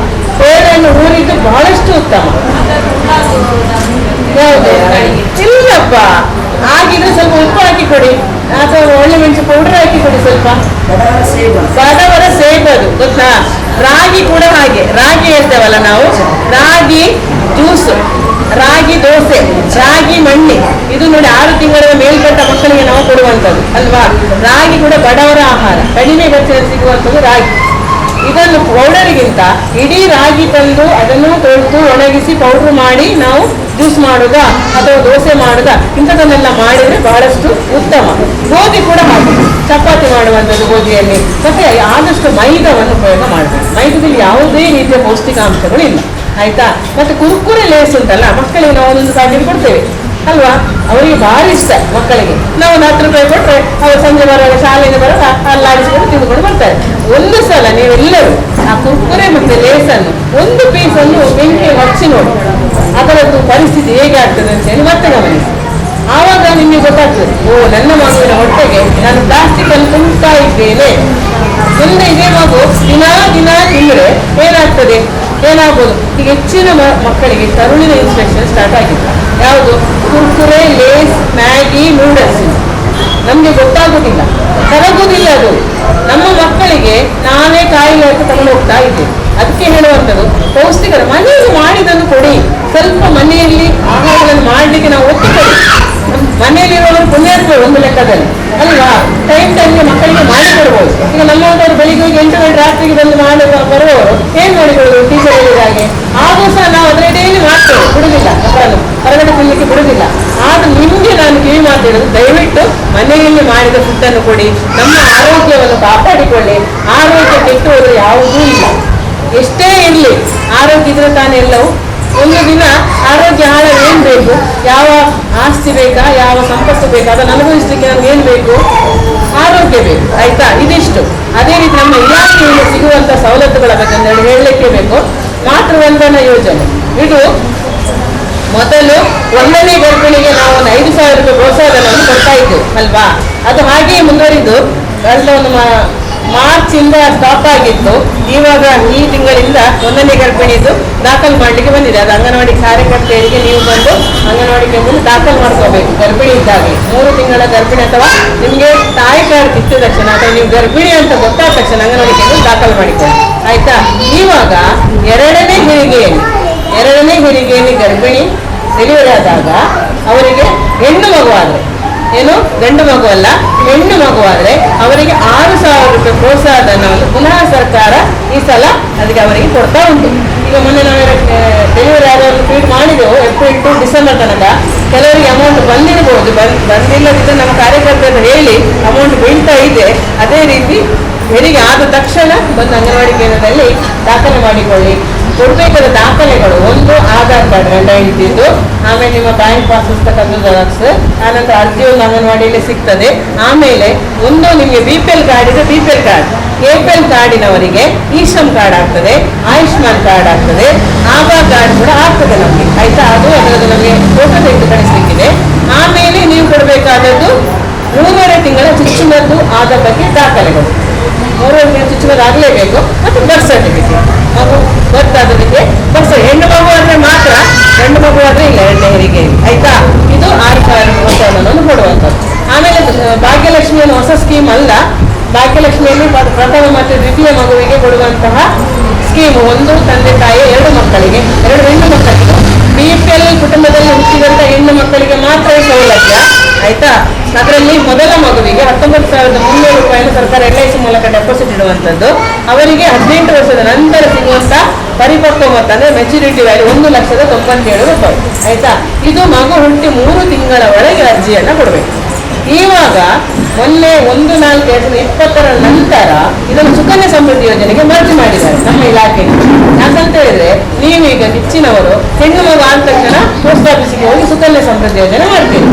ಬೇಳೆಯನ್ನು ಊರಿದ್ದು ಬಹಳಷ್ಟು ಉತ್ತಮ. ಹೌದು, ಇಲ್ಲಪ್ಪ, ಆಗಿದ್ರೆ ಸ್ವಲ್ಪ ಉಪ್ಪು ಹಾಕಿ ಕೊಡಿ, ಅಥವಾ ಒಳ್ಳೆ ಮೆಣಸು ಪೌಡರ್ ಹಾಕಿ ಕೊಡಿ ಸ್ವಲ್ಪ. ಬಡವರ ಸೇಬದು ಗೊತ್ತಾ? ರಾಗಿ ಕೂಡ ಹಾಗೆ, ರಾಗಿ ಹೇಳ್ತೇವಲ್ಲ ನಾವು, ರಾಗಿ ಜ್ಯೂಸ್, ರಾಗಿ ದೋಸೆ, ರಾಗಿ ಮಣ್ಣಿ, ಇದು ನೋಡಿ 6 ತಿಂಗಳ ಮೇಲ್ಪಟ್ಟ ಮಕ್ಕಳಿಗೆ ನಾವು ಕೊಡುವಂಥದ್ದು ಅಲ್ವಾ? ರಾಗಿ ಕೂಡ ಬಡವರ ಆಹಾರ, ಕಡಿಮೆ ವೆಚ್ಚದಲ್ಲಿ ಸಿಗುವಂಥದ್ದು ರಾಗಿ. ಇದನ್ನು ಪೌಡರ್ಗಿಂತ ಇಡೀ ರಾಗಿ ತಂದು ಅದನ್ನು ತೊಳೆದು ಒಣಗಿಸಿ ಪೌಡರ್ ಮಾಡಿ ನಾವು ಜ್ಯೂಸ್ ಮಾಡುದ ಅಥವಾ ದೋಸೆ ಮಾಡುದ, ಇಂಥದನ್ನೆಲ್ಲ ಮಾಡಿದರೆ ಬಹಳಷ್ಟು ಉತ್ತಮ. ಗೋಧಿ ಕೂಡ ಹಾಗೆ, ಚಪಾತಿ ಮಾಡುವಂಥದ್ದು ಗೋಧಿಯಲ್ಲಿ. ಮತ್ತೆ ಆದಷ್ಟು ಮೈದಾವನ್ನು ಉಪಯೋಗ ಮಾಡಬೇಕು. ಮೈದಾದಲ್ಲಿ ಯಾವುದೇ ರೀತಿಯ ಪೌಷ್ಟಿಕಾಂಶಗಳು ಇಲ್ಲ, ಆಯ್ತಾ? ಮತ್ತೆ ಕುರ್ಕುರೆ ಲೇಸ್ ಉಂಟಲ್ಲ, ಮಕ್ಕಳಿಗೆ ನಾವು 1 ಪ್ಯಾಕೆಟ್ ಕೊಡ್ತೇವೆ ಅಲ್ವಾ? ಅವರಿಗೆ ಭಾರಿ ಇಷ್ಟ ಮಕ್ಕಳಿಗೆ. ನಾವು 10 ರೂಪಾಯಿ ಕೊಟ್ಟರೆ ಅವರು ಸಂಜೆ ಬರುವಾಗ ಶಾಲೆಗೆ ಬರುವಾಗ ಅಲ್ಲಾಡಿಸಿಕೊಂಡು ತಿಂದುಕೊಂಡು ಬರ್ತಾರೆ. ಒಂದು ಸಲ ನೀವೆಲ್ಲರೂ ಆ ಕುರ್ಕುರೆ ಮತ್ತೆ ಲೇಸನ್ನು 1 ಪೀಸನ್ನು ಬೆಂಕಿ ಹಚ್ಚಿ ನೋಡಿ, ಅದರದ್ದು ಪರಿಸ್ಥಿತಿ ಹೇಗೆ ಆಗ್ತದೆ ಅಂತ ಹೇಳಿ ಮತ್ತೆ ಗಮನಿಸಿ. ಆವಾಗ ನಿಮಗೆ ಗೊತ್ತಾಗ್ತದೆ, ಓ, ನನ್ನ ಮಗುವಿನ ಹೊಟ್ಟೆಗೆ ನಾನು ಪ್ಲಾಸ್ಟಿಕ್ ಅನ್ನು ತುಂಬ್ತಾ ಇದ್ದೇನೆ. ಮುಂದೆ ಇದೇ ಮಗು ದಿನ ತಿಂದರೆ ಏನಾಗ್ಬೋದು? ಈಗ ಹೆಚ್ಚಿನ ಮಕ್ಕಳಿಗೆ ತರುಣಿನ ಇನ್ಫೆಕ್ಷನ್ ಸ್ಟಾರ್ಟ್ ಆಗಿದೆ. ಯಾವುದು? Kurkure, Lays, Maggi, noodles. ನಮಗೆ ಗೊತ್ತಾಗುದಿಲ್ಲ, ಕರಗುವುದಿಲ್ಲ ಅದು. ನಮ್ಮ ಮಕ್ಕಳಿಗೆ ನಾವೇ ಕಾಯಿಲೆ ಅಂತ ತಗೊಂಡು ಹೋಗ್ತಾ ಇದ್ದೇವೆ. ಅದಕ್ಕೆ ಹೇಳುವಂಥದ್ದು, ಪೌಷ್ಟಿಕರ ಮನೆಯಲ್ಲಿ ಮಾಡಿದನ್ನು ಕೊಡಿ. ಸ್ವಲ್ಪ ಮನೆಯಲ್ಲಿ ಆಹಾರಗಳನ್ನು ಮಾಡಲಿಕ್ಕೆ ನಾವು ಒತ್ತು ಕೊಡಿ. ಮನೆಯಲ್ಲಿರುವವರು ಪುಣ್ಯಾತ್ಮ ಒಂದು ಲೆಕ್ಕದಲ್ಲಿ ಅಲ್ವಾ? ಟೈಮ್ಗೆ ಮಕ್ಕಳಿಗೆ ಮಾಡಿಕೊಡ್ಬೋದು. ಈಗ ನಮ್ಮವರು ಬೆಳಿಗ್ಗೆ ಹೋಗಿ 8 ಗಂಟೆ ರಾತ್ರಿಗೆ ಬಂದು ಬರುವವರು ಏನ್ ಮಾಡಿಕೊಡೋದು? ಟೀಚರ್ ಹೇಳಿದ ಹಾಗೆ ಆಗೂ ಸಹ ನಾವು ಅದರ ಡೈಲಿ ಮಾಡ್ತೇವೆ, ಬಿಡುದಿಲ್ಲ, ಮಕ್ಕಳನ್ನು ಹೊರಗಡೆ ತಿನ್ನಲಿಕ್ಕೆ ಬಿಡುದಿಲ್ಲ. ಆದ್ರೆ ನಿಮ್ಗೆ ನಾನು ಕಿವಿ ಮಾತಾಡೋದು, ದಯವಿಟ್ಟು ಮನೆಯಲ್ಲಿ ಮಾಡಿದ ಫುಡ್ಡನ್ನು ಕೊಡಿ. ನಮ್ಮ ಆರೋಗ್ಯವನ್ನು ಕಾಪಾಡಿಕೊಳ್ಳಿ. ಆರೋಗ್ಯ ಕೆಟ್ಟುವುದು ಯಾವುದೂ ಇಲ್ಲ, ಎಷ್ಟೇ ಇರಲಿ, ಆರೋಗ್ಯ ಇದ್ರೆ ತಾನೇ ಎಲ್ಲವೂ. ಒಂದು ದಿನ ಆರೋಗ್ಯ ಹಾಳಾಗಿ ಏನ್ ಬೇಕು? ಯಾವ ಆಸ್ತಿ ಬೇಕಾ, ಯಾವ ಸಂಪತ್ತು ಬೇಕಾ, ಅದನ್ನು ಅನುಭವಿಸ್ಲಿಕ್ಕೆ ನಮ್ಗೆ ಏನ್ ಬೇಕು? ಆರೋಗ್ಯ ಬೇಕು, ಆಯ್ತಾ? ಇದಿಷ್ಟು. ಅದೇ ರೀತಿ ನಮ್ಮ ಇಲಾಖೆಯಲ್ಲಿ ಸಿಗುವಂತ ಸವಲತ್ತುಗಳ ಬಗ್ಗೆ ಹೇಳಲಿಕ್ಕೆ ಬೇಕು. ಮಾತೃವಂದನ ಯೋಜನೆ, ಇದು ಮೊದಲು 1ನೇ ಗರ್ಭಿಣಿಗೆ ನಾವು ಒಂದು 5,000 ರೂಪಾಯಿ ಪ್ರೋತ್ಸಾಹಧನವನ್ನು ಕೊಡ್ತಾ ಇದ್ದೇವೆ ಅಲ್ವಾ? ಅದು ಹಾಗೆಯೇ ಮುಂದುವರಿದು ಒಂದು ಮಾರ್ಚ್ ಇಂದ ಸ್ಟಾಪ್ ಆಗಿತ್ತು. ಇವಾಗ ಈ ತಿಂಗಳಿಂದ 1ನೇ ಗರ್ಭಿಣಿದು ದಾಖಲು ಮಾಡಲಿಕ್ಕೆ ಬಂದಿದೆ. ಅದು ಅಂಗನವಾಡಿ ಕಾರ್ಯಕರ್ತೆಯರಿಗೆ ನೀವು ಬಂದು ಅಂಗನವಾಡಿಗೆ ಬಂದು ದಾಖಲು ಮಾಡ್ಕೋಬೇಕು. ಗರ್ಭಿಣಿ ಇದ್ದಾಗೆ 3 ತಿಂಗಳ ಗರ್ಭಿಣಿ ಅಥವಾ ನಿಮಗೆ ತಾಯಿ ಕಾರ್ಡ್ ಸಿಕ್ಕಿದ ತಕ್ಷಣ ಅಥವಾ ನೀವು ಗರ್ಭಿಣಿ ಅಂತ ಗೊತ್ತಾದ ತಕ್ಷಣ ಅಂಗನವಾಡಿಗೆ ಬಂದು ದಾಖಲು ಮಾಡಿಕೊಳ್ಳಿ, ಆಯ್ತಾ? ಇವಾಗ 2ನೇ ಹೆರಿಗೆಯಲ್ಲಿ ಗರ್ಭಿಣಿ ಡೆಲಿವರಿ ಆದಾಗ ಅವರಿಗೆ ಹೆಣ್ಣು ಮಗುವಾದ್ರೆ, ಏನು ಗಂಡು ಮಗು ಅಲ್ಲ, ಹೆಣ್ಣು ಮಗುವಾದ್ರೆ ಅವರಿಗೆ 6,000 ರೂಪಾಯಿ ಪ್ರೋತ್ಸಾಹಧನವನ್ನು ಪುನಃ ಸರ್ಕಾರ ಈ ಸಲ ಅದಕ್ಕೆ ಅವರಿಗೆ ಕೊಡ್ತಾ ಉಂಟು. ಈಗ ಮೊನ್ನೆ ನಾವು ಡೆಲಿವರಿ ಆದವರು ಫೀಡ್ ಮಾಡಿದೆವು, ಏಪ್ರಿಲ್ ಟು ಡಿಸೆಂಬರ್ ತನಕ. ಕೆಲವರಿಗೆ ಅಮೌಂಟ್ ಬಂದಿರಬಹುದು, ಬಂದಿಲ್ಲದಿದ್ದರೆ ನಮ್ಮ ಕಾರ್ಯಕರ್ತರು ಹೇಳಿ ಅಮೌಂಟ್ ಬೀಳ್ತಾ ಇದೆ. ಅದೇ ರೀತಿ ಹೆರಿಗೆ ಆದ ತಕ್ಷಣ ಬಂದು ಅಂಗನವಾಡಿ ಕೇಂದ್ರದಲ್ಲಿ ದಾಖಲೆ ಮಾಡಿಕೊಳ್ಳಿ. ಕೊಡಬೇಕಾದ ದಾಖಲೆಗಳು, ಒಂದು ಆಧಾರ್ ಕಾರ್ಡ್ ಗಂಡ ಹೆಂಡತಿದ್ದು, ಆಮೇಲೆ ನಿಮ್ಮ ಬ್ಯಾಂಕ್ ಪಾಸ್ ಪುಸ್ತಕದ್ದು ಜೆರಾಕ್ಸ್, ಆನಂತರ ಅರ್ಜಿ ಒಂದು ಅಂಗನವಾಡಿಯಲ್ಲಿ ಸಿಗ್ತದೆ. ಆಮೇಲೆ ಒಂದು ನಿಮಗೆ BPL ಕಾರ್ಡ್ ಇದೆ, BPL ಕಾರ್ಡ್, APL ಕಾರ್ಡಿನವರಿಗೆ ಇ-ಶ್ರಮ್ ಕಾರ್ಡ್ ಆಗ್ತದೆ, ಆಯುಷ್ಮಾನ್ ಕಾರ್ಡ್ ಆಗ್ತದೆ, ಆಧಾರ್ ಕಾರ್ಡ್ ಕೂಡ ಆಗ್ತದೆ ನಮಗೆ, ಆಯ್ತಾ? ಅದರದ್ದು ನಮಗೆ ಫೋಟೋ ತೆಗೆದು ಕಳಿಸ್ಲಿಕ್ಕಿದೆ. ಆಮೇಲೆ ನೀವು ಕೊಡಬೇಕಾದದ್ದು 3.5 ತಿಂಗಳ ಚುಚ್ಚುಮದ್ದು ಆದ ಬಗ್ಗೆ ದಾಖಲೆಗಳು. 3.5 ತಿಂಗಳ ಚುಚ್ಚುಮದ್ದು ಆಗಲೇಬೇಕು. ಮತ್ತು ಬರ್ತ್ ಸರ್ಟಿಫಿಕೇಟ್, ಮಗು ಗೊತ್ತಾದದಕ್ಕೆ ಬರ್ತ್. ಹೆಣ್ಣು ಮಗು ಆದರೆ ಮಾತ್ರ, ಗಂಡು ಮಗು ಆದರೆ ಇಲ್ಲ 2ನೇ ಹೆರಿಗೆಯಲ್ಲಿ, ಆಯ್ತಾ? ಇದು 6,000 ಪ್ರೋತ್ಸಾಹಧನವನ್ನು ಕೊಡುವಂಥದ್ದು. ಆಮೇಲೆ ಭಾಗ್ಯಲಕ್ಷ್ಮಿಯನ್ನು ಹೊಸ ಸ್ಕೀಮ್ ಅಲ್ಲ, ಭಾಗ್ಯಲಕ್ಷ್ಮಿಯಲ್ಲಿ ಪ್ರಥಮ ಮತ್ತು ದ್ವಿತೀಯ ಮಗುವಿಗೆ ಕೊಡುವಂತಹ ಸ್ಕೀಮು. ಒಂದು ತಂದೆ ತಾಯಿ 2 ಮಕ್ಕಳಿಗೆ, 2 ಹೆಣ್ಣು ಮಕ್ಕಳಿಗೆ. BPL ಕುಟುಂಬದಲ್ಲಿ ಹುಟ್ಟಿದಂತ ಹೆಣ್ಣು ಮಕ್ಕಳಿಗೆ ಮಾತ್ರ ಈ ಸೌಲಭ್ಯ, ಆಯ್ತಾ? ಅದರಲ್ಲಿ ಮೊದಲ ಮಗುವಿಗೆ 19,300 ರೂಪಾಯಿಯನ್ನು ಸರ್ಕಾರ LIC ಮೂಲಕ ಡೆಪಾಸಿಟ್ ಇಡುವಂಥದ್ದು. ಅವರಿಗೆ 18 ವರ್ಷದ ನಂತರ ಸಿಗುವಂತ ಪರಿಪಕ್ವ ಮೊತ್ತ ಅಂದ್ರೆ ಮೆಚುರಿಟಿ ವ್ಯಾಲ್ಯೂ 1,97,000 ರೂಪಾಯಿ, ಆಯ್ತಾ? ಇದು ಮಗು ಹುಟ್ಟಿ 3 ತಿಂಗಳವರೆಗೆ ಅರ್ಜಿಯನ್ನ ಕೊಡಬೇಕು. ಇವಾಗ ಮೊನ್ನೆ 1/4/2020 ನಂತರ ಇದನ್ನು ಸುಕನ್ಯಾ ಸಮೃದ್ಧಿ ಯೋಜನೆಗೆ ಮರ್ಜಿ ಮಾಡಿದ್ದಾರೆ ನಮ್ಮ ಇಲಾಖೆಯಲ್ಲಿ. ಯಾಕಂತ ಹೇಳಿದ್ರೆ ನೀವೀಗ ಹೆಚ್ಚಿನವರು ಹೆಣ್ಣು ಮಗು ಆದ ತಕ್ಷಣ ಪೋಸ್ಟ್ ಆಫೀಸಿಗೆ ಹೋಗಿ ಸುಕನ್ಯಾ ಸಮೃದ್ಧಿ ಯೋಜನೆ ಮಾಡ್ತೀವಿ.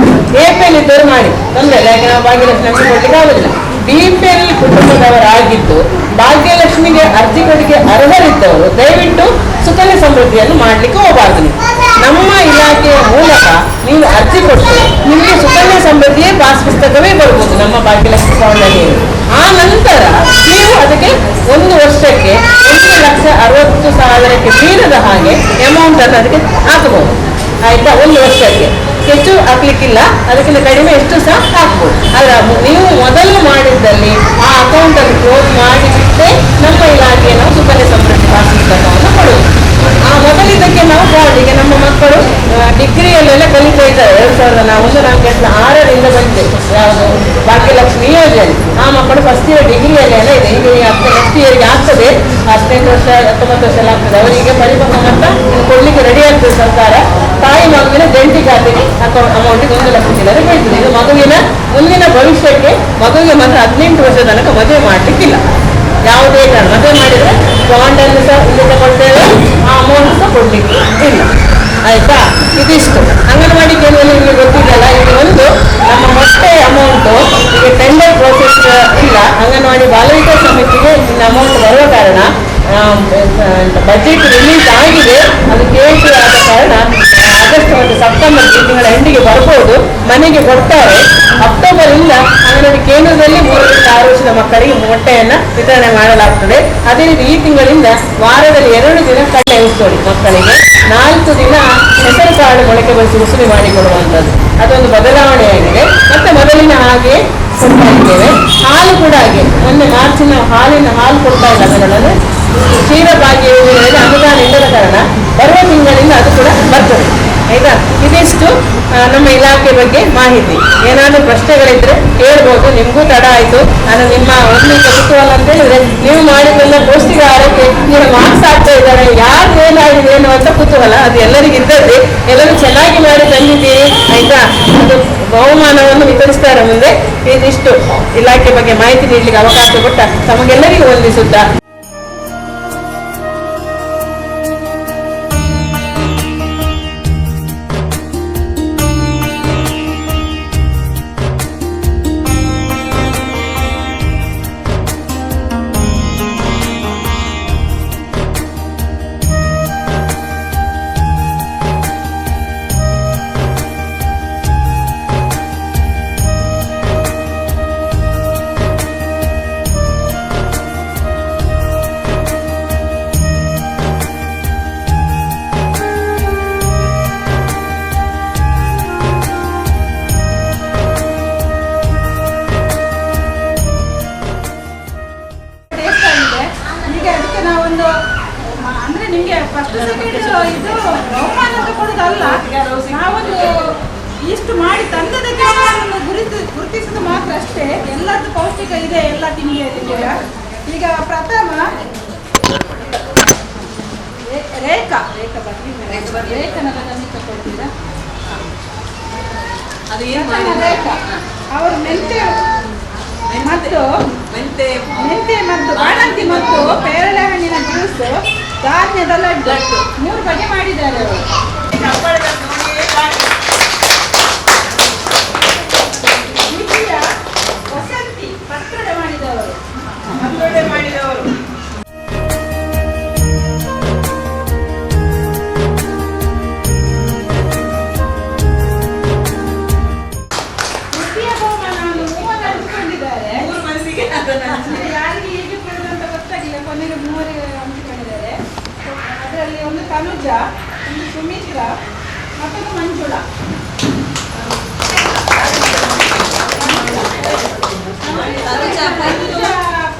APL ಇದ್ದವರು ಮಾಡಿ ತೊಂದರೆ ಇಲ್ಲ, ಯಾಕೆ ನಾವು ಭಾಗ್ಯಲಕ್ಷ್ಮಿ ಕೊಡ್ಲಿಕ್ಕೆ ಆಗುದಿಲ್ಲ. BPL ಕುಟುಂಬದವರಾಗಿದ್ದು ಭಾಗ್ಯಲಕ್ಷ್ಮಿಗೆ ಅರ್ಜಿ ಕೊಡಲಿಕ್ಕೆ ಅರ್ಹರಿದ್ದವರು ದಯವಿಟ್ಟು ಸುಕನ್ಯಾ ಸಮೃದ್ಧಿಯನ್ನು ಮಾಡ್ಲಿಕ್ಕೆ ಹೋಗಬಾರ್ದು. ನಮ್ಮ ಇಲಾಖೆಯ ಮೂಲಕ ನೀವು ಅರ್ಜಿ ಕೊಟ್ಟು ನಿಮಗೆ ಸುಕನ್ಯಾ ಪಾಸ್ ಪುಸ್ತಕವೇ ಬರ್ಬೋದು ನಮ್ಮ ಭಾಗ್ಯಲಕ್ಷ್ಮಿ ಫೌಂಡಲ್ಲಿ. ಆ ನಂತರ ನೀವು ಅದಕ್ಕೆ 1 ವರ್ಷಕ್ಕೆ 1,60,000ಕ್ಕೆ ಮೀರದ ಹಾಗೆ ಅಮೌಂಟ್ ಅನ್ನು ಅದಕ್ಕೆ ಹಾಕಬಹುದು. ಆಯ್ತಾ? 1 ವರ್ಷಕ್ಕೆ ಹೆಚ್ಚು ಹಾಕ್ಲಿಕ್ಕಿಲ್ಲ, ಅದಕ್ಕಿಂತ ಕಡಿಮೆ ಎಷ್ಟು ಸಹ ಹಾಕ್ಬೋದು. ಅಲ್ಲ, ನೀವು ಮೊದಲು ಮಾಡಿದ್ದಲ್ಲಿ ಆ ಅಕೌಂಟ್ ಅನ್ನು ಕ್ಲೋಸ್ ಮಾಡಿಬಿಟ್ಟೆ ನಮ್ಮ ಇಲಾಖೆಯ ನಾವು ಸುಕನ್ಯಾ ಸಮೃದ್ಧಿ ಪಾಸ್ ಪುಸ್ತಕವನ್ನು ಕೊಡುವುದು. ಆ ಮೊದಲಿದ್ದಕ್ಕೆ ನಾವು ಈಗ ನಮ್ಮ ಮಕ್ಕಳು ಡಿಗ್ರಿಯಲ್ಲೆಲ್ಲ ಕಲಿತಾ ಇದ್ದಾರೆ. 2006ರಿಂದ ಬಂದಿದೆ ಯಾವುದು ಭಾಗ್ಯಲಕ್ಷ್ಮಿ ಯೋಜನೆ. ಆ ಮಕ್ಕಳು ಫಸ್ಟ್ ಇಯರ್ ಡಿಗ್ರಿಯಲ್ಲೆಲ್ಲ ಇದೆ. ಈಗ ನೆಕ್ಸ್ಟ್ ಇಯರ್ಗೆ ಆಗ್ತದೆ, 18 ವರ್ಷ 19 ವರ್ಷ ಎಲ್ಲ ಆಗ್ತದೆ. ಅವರಿಗೆ ಪರಿಪಕ್ವ ಮೊತ್ತ ಕೊಡ್ಲಿಕ್ಕೆ ರೆಡಿ ಆಗ್ತದೆ ಸರ್ಕಾರ. ತಾಯಿ ಮಗುವಿನ ಜಂಟಿ ಖಾತೆಗೆ ಅಮೌಂಟಿಗೆ 1 ಲಕ್ಷ ಚಿಲ್ಲರೆ ಬೀಳ್ತದೆ. ಇದು ಮಗುವಿನ ಮುಂದಿನ ಭವಿಷ್ಯಕ್ಕೆ. ಮಗುವಿಗೆ ಮಾತ್ರ 18 ವರ್ಷ ತನಕ ಮದುವೆ ಮಾಡಲಿಕ್ಕಿಲ್ಲ. ಯಾವುದೇ ಕಾರಣ ಮದುವೆ ಮಾಡಿದರೆ ಬಾಂಡನ್ನು ಸಹ ಇಲ್ಲಿ ತಗೊಳ್ತೇವೆ, ಆ ಅಮೌಂಟ್ ಸಹ ಕೊಡ್ಲಿಕ್ಕೆ ಇಲ್ಲ. ಆಯ್ತಾ? ಇದಿಷ್ಟು ಅಂಗನವಾಡಿ ಕೇಂದ್ರದಲ್ಲಿ ನಿಮಗೆ ಗೊತ್ತಿದೆಯಲ್ಲ. ಈಗ ಒಂದು ನಮ್ಮ ಮೊಟ್ಟೆ ಅಮೌಂಟು ಈಗ ಟೆಂಡರ್ ಪ್ರೋಸೆಸ್ ಇಲ್ಲ. ಅಂಗನವಾಡಿ ಬಾಲವಿಕಾಸ ಸಮಿತಿಗೆ ಅಮೌಂಟ್ ಬರುವ ಕಾರಣ ಬಜೆಟ್ ರಿಲೀಸ್ ಆಗಿದೆ. ಅದು ಕೇಳಿ ಆದ ಕಾರಣ ಆಗಸ್ಟ್ ಮತ್ತು ಸೆಪ್ಟೆಂಬರ್ ಈ ತಿಂಗಳ ಎಂಡಿಗೆ ಬರ್ಬೋದು. ಮನೆಗೆ ಕೊಡ್ತಾರೆ. ಅಕ್ಟೋಬರಿಂದ ಅಂಗನವಾಡಿ ಕೇಂದ್ರದಲ್ಲಿ 3ರಿಂದ 6 ವರ್ಷದ ಮಕ್ಕಳಿಗೆ ಮೊಟ್ಟೆಯನ್ನು ವಿತರಣೆ ಮಾಡಲಾಗ್ತದೆ. ಅದೇ ರೀತಿ ಈ ತಿಂಗಳಿಂದ ವಾರದಲ್ಲಿ 2 ದಿನ ಕಡ್ಲೆ ಉಸ್ತೋಡಿ ಮಕ್ಕಳಿಗೆ, 4 ದಿನ ಹೆಸರು ಕಾಳು ಮೊಳಕೆ ಬರಿಸಿ ಉಸುಲಿ ಮಾಡಿಕೊಡುವಂಥದ್ದು. ಅದೊಂದು ಬದಲಾವಣೆಯಾಗಿದೆ. ಮತ್ತೆ ಮೊದಲಿನ ಹಾಗೆ ಕೊಡ್ತಾ ಇದ್ದೇವೆ. ಹಾಲು ಕೂಡ ಹಾಗೆ ಮೊನ್ನೆ ಮಾರ್ಚಿನ ಹಾಲು ಕೊಡ್ತಾ ಇಲ್ಲ ಅದರಲ್ಲಿ ಕ್ಷೀರಭಾಗ್ಯ ಯೋಜನೆಯಲ್ಲಿ ಅನುದಾನ ಇಲ್ಲದ ಕಾರಣ ಬರುವ ತಿಂಗಳಿಂದ ಅದು ಕೂಡ ಬರ್ತದೆ. ಆಯ್ತಾ? ಇದಿಷ್ಟು ನಮ್ಮ ಇಲಾಖೆ ಬಗ್ಗೆ ಮಾಹಿತಿ. ಏನಾದರೂ ಪ್ರಶ್ನೆಗಳಿದ್ರೆ ಹೇಳ್ಬೋದು. ನಿಮಗೂ ತಡ ಆಯಿತು. ನಾನು ನಿಮ್ಮ ಒಂದು ಕುತೂಹಲ ಅಂತ ಹೇಳಿದ್ರೆ ನೀವು ಮಾಡಿದ್ರೆಲ್ಲ ಪೌಷ್ಟಿಕ ಆಹಾರಕ್ಕೆ ನೀವು ಮಾರ್ಕ್ಸ್ ಆಗ್ತಾ ಇದ್ದಾರೆ, ಯಾರು ಏನಾಗಿದೆ ಏನು ಅಂತ ಕುತೂಹಲ ಅದು ಎಲ್ಲರಿಗೂ ಇದ್ದದ್ದೇ. ಎಲ್ಲರೂ ಚೆನ್ನಾಗಿ ಮಾಡಿ ತಂದಿದ್ದೀರಿ. ಆಯ್ತಾ? ಅದು ಬಹುಮಾನವನ್ನು ವಿತರಿಸ್ತಾರೆ ಮುಂದೆ. ಇದಿಷ್ಟು ಇಲಾಖೆ ಬಗ್ಗೆ ಮಾಹಿತಿ ನೀಡಲಿಕ್ಕೆ ಅವಕಾಶ ಕೊಟ್ಟ ತಮಗೆಲ್ಲರಿಗೂ ವಂದಿಸುತ್ತಾ ಅಂದ್ರೆ ನಿಮ್ಗೆ ಫಸ್ಟ್ ಸೆಕೆಂಡ್ ಇದು ಬಹುಮಾನ ಕೊಡುದಲ್ಲ, ನಾವೊಂದು ಇಷ್ಟು ಮಾಡಿ ತಂದದಕ್ಕೆ ಅವರನ್ನು ಗುರುತಿಸುವುದು ಮಾತ್ರ ಅಷ್ಟೇ. ಎಲ್ಲದ್ದು ಪೌಷ್ಟಿಕ ಇದೆ ಎಲ್ಲ ತಿಂಡಿಯಲ್ಲಿ ಕೂಡ. ಈಗ ಪ್ರಥಮ ರೇಖಾ ರೇಖನಲ್ಲ ತಂದು ತಗೊಳ್ತೀರಾ? ರೇಖಾ ಅವರು ಮೆಂತೆ ಮತ್ತು ಬಾಣಂತಿ ಮತ್ತು ಪೇರಳೆ ಹಣ್ಣಿನ ಜ್ಯೂಸ್, ಧಾನ್ಯದ ಲಡ್ಡು 3 ಬಗೆ ಮಾಡಿದ್ದಾರೆ ಅವರು. ವಸಂತಿ ಪತ್ರೊಡೆ ಮಾಡಿದವರು. ಯಾರಿಗೆ ಹೇಗೆ ಕೊಡುದು ಅಂತ ಗೊತ್ತಾಗಿಲ್ಲ. ಕೊನೆಗೆ 3 ಹಂಚಿಕೊಂಡಿದ್ದಾರೆ. ಅದರಲ್ಲಿ ಒಂದು ತನುಜ, ಒಂದು ಸುಮಿತ್ರ, ಮತ್ತೊಂದು ಮಂಜುಳಾ.